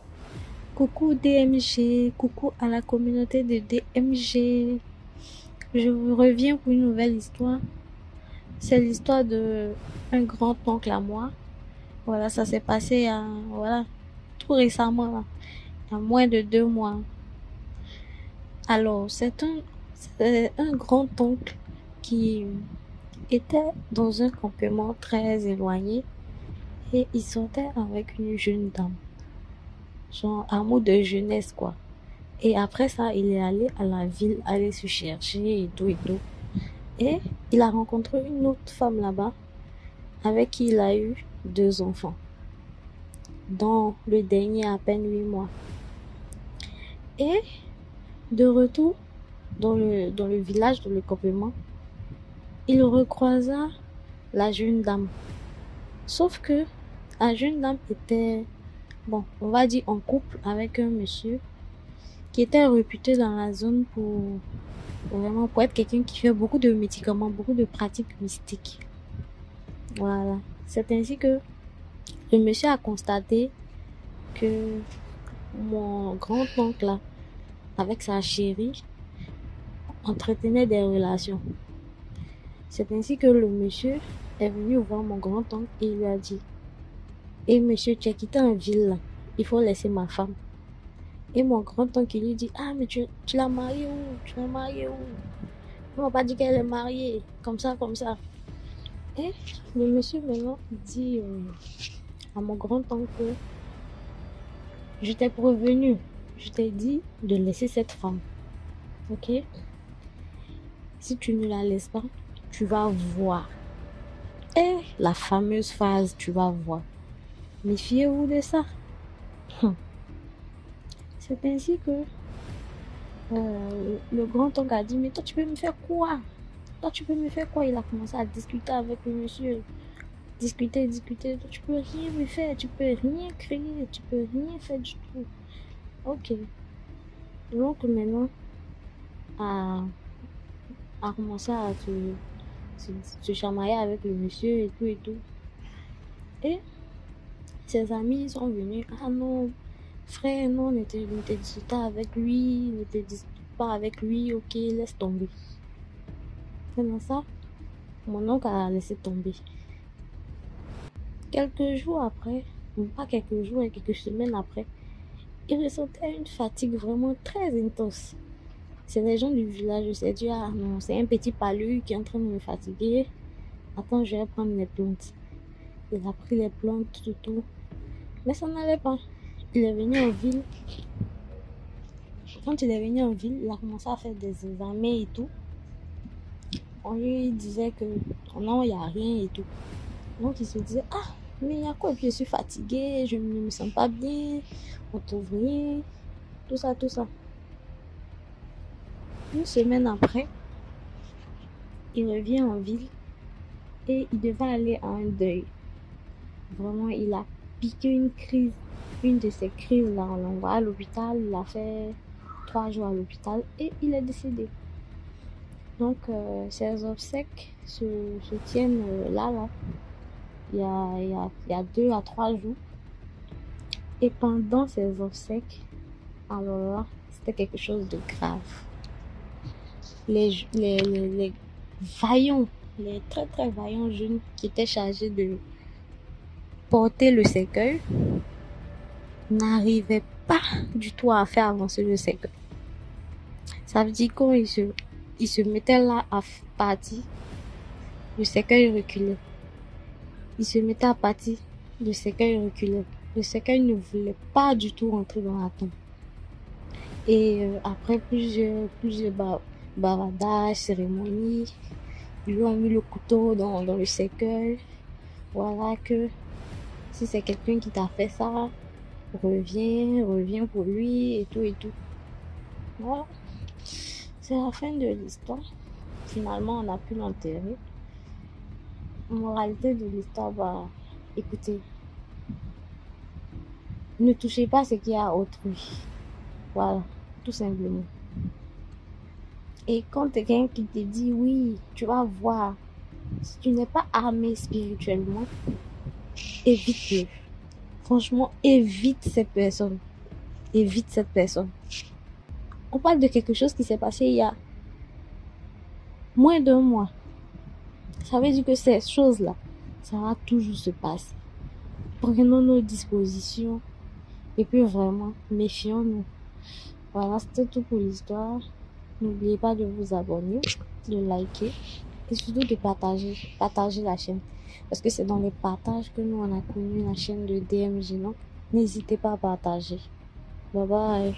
Speaker 7: Coucou DMG, coucou à la communauté de DMG. Je vous reviens pour une nouvelle histoire. C'est l'histoire de un grand-oncle à moi. Voilà, ça s'est passé tout récemment, là, il y a moins de 2 mois. Alors, c'est un grand-oncle qui était dans un campement très éloigné et il sortait avec une jeune dame. Genre amour de jeunesse, quoi. Et après ça, il est allé à la ville, aller se chercher et tout et tout. Et il a rencontré une autre femme là-bas avec qui il a eu 2 enfants, dont le dernier à peine 8 mois. Et de retour dans le village, dans le campement, il recroisa la jeune dame. Sauf que la jeune dame était, bon, on va dire en couple avec un monsieur qui était réputé dans la zone pour être quelqu'un qui fait beaucoup de médicaments, beaucoup de pratiques mystiques. Voilà. C'est ainsi que le monsieur a constaté que mon grand-oncle là, avec sa chérie, entretenait des relations. C'est ainsi que le monsieur est venu voir mon grand-oncle et il lui a dit: "Eh monsieur, tu as quitté en ville là, il faut laisser ma femme." Et mon grand-oncle lui dit: "Ah, mais tu l'as mariée où? Tu l'as mariée où? On m'a pas dit qu'elle est mariée, comme ça, comme ça." Et le monsieur maintenant dit à mon grand-oncle: "Je t'ai prévenu, je t'ai dit de laisser cette femme. Ok? Si tu ne la laisses pas, tu vas voir." Et la fameuse phase, tu vas voir. Méfiez-vous de ça. C'est ainsi que le grand-oncle a dit: "Mais toi, tu peux me faire quoi? Toi, tu peux me faire quoi?" Il a commencé à discuter avec le monsieur. Discuter. Toi, tu peux rien me faire, tu peux rien créer, tu peux rien faire du tout. Ok. Donc maintenant, a commencé à se chamailler avec le monsieur et tout et tout. Et ses amis sont venus: "Ah non, frère, non, ne te dispute pas avec lui, ne te dispute pas avec lui, ok, laisse tomber." Pendant ça, mon oncle a laissé tomber. Quelques jours après, pas quelques jours, et quelques semaines après, il ressentait une fatigue vraiment très intense. C'est les gens du village, je s'est dit: "Ah non, c'est un petit palu qui est en train de me fatiguer. Attends, je vais prendre les plantes." Il a pris les plantes, tout. Mais ça n'allait pas. Il est venu en ville. Quand il est venu en ville, il a commencé à faire des examens et tout. On lui disait que non, il n'y a rien et tout. Donc il se disait: "Ah, mais il y a quoi? Et puis je suis fatigué, je ne me sens pas bien, on trouve rien, tout ça. Une semaine après, il revient en ville et il devait aller à un deuil. Vraiment, il a piqué une crise. Une de ces crises-là, on l'envoie à l'hôpital. Il a fait 3 jours à l'hôpital et il est décédé. Donc, ses obsèques se tiennent là. Il y a 2 à 3 jours. Et pendant ces obsèques, alors là, c'était quelque chose de grave. Les vaillants, les très très vaillants jeunes qui étaient chargés de porter le cercueil n'arrivaient pas du tout à faire avancer le cercueil. Ça veut dire quand ils se mettaient là à partir, le cercueil reculait. Ils se mettaient à partir, le cercueil reculait. Le cercueil ne voulait pas du tout rentrer dans la tombe. Et après plusieurs bavardages, cérémonies, ils lui ont mis le couteau dans le cercueil. Voilà que si c'est quelqu'un qui t'a fait ça, reviens pour lui et tout. Voilà. C'est la fin de l'histoire. Finalement, on a pu l'enterrer. Moralité de l'histoire, écoutez, ne touchez pas ce qu'il y a à autrui. Voilà, tout simplement. Et quand quelqu'un qui te dit oui, tu vas voir, si tu n'es pas armé spirituellement, évite-le. franchement, évite cette personne. Évite cette personne. On parle de quelque chose qui s'est passé il y a moins d'1 mois. Ça veut dire que ces choses-là, ça va toujours se passer. Prenons nos dispositions et puis vraiment, méfions-nous. Voilà, c'était tout pour l'histoire. N'oubliez pas de vous abonner, de liker et surtout de partager la chaîne. Parce que c'est dans les partages que nous on a connu la chaîne de DMJ. Donc, n'hésitez pas à partager. Bye bye.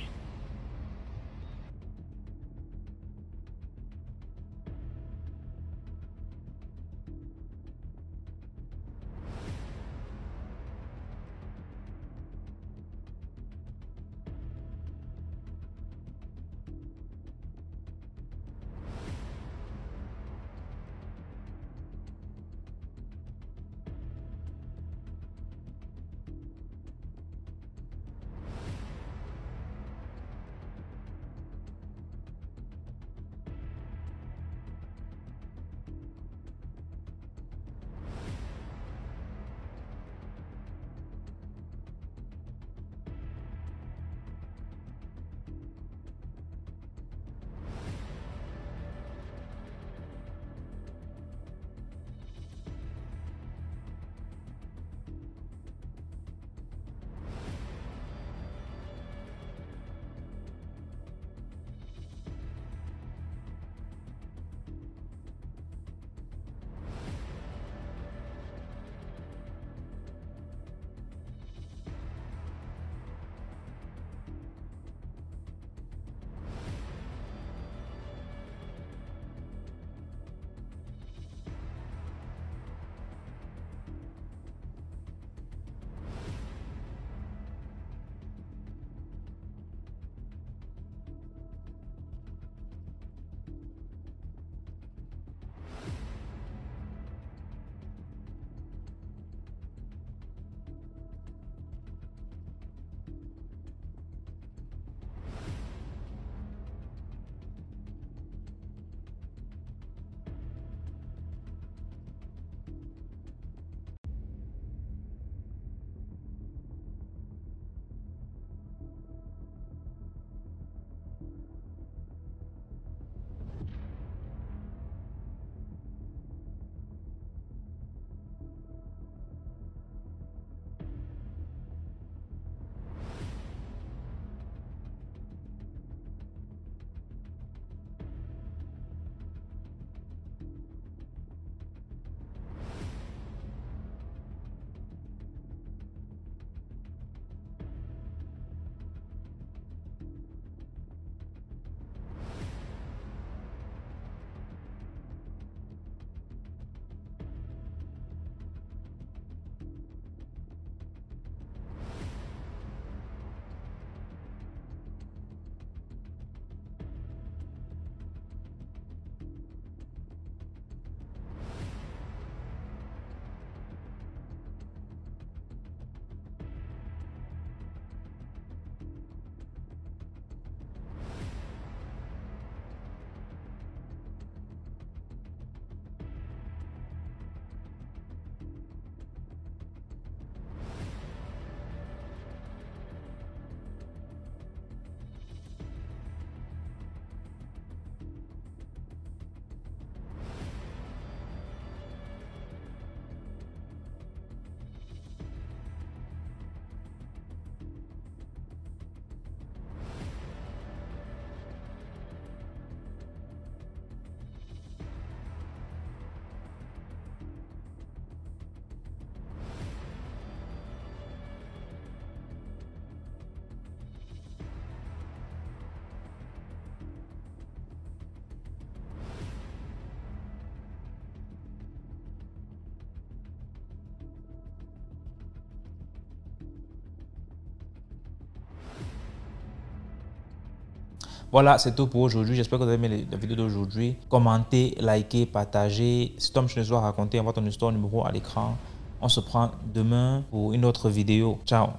Speaker 1: Voilà, c'est tout pour aujourd'hui. J'espère que vous avez aimé la vidéo d'aujourd'hui. Commentez, likez, partagez. Si Tom Schnezois a raconté, envoie ton histoire numéro à l'écran. On se prend demain pour une autre vidéo. Ciao.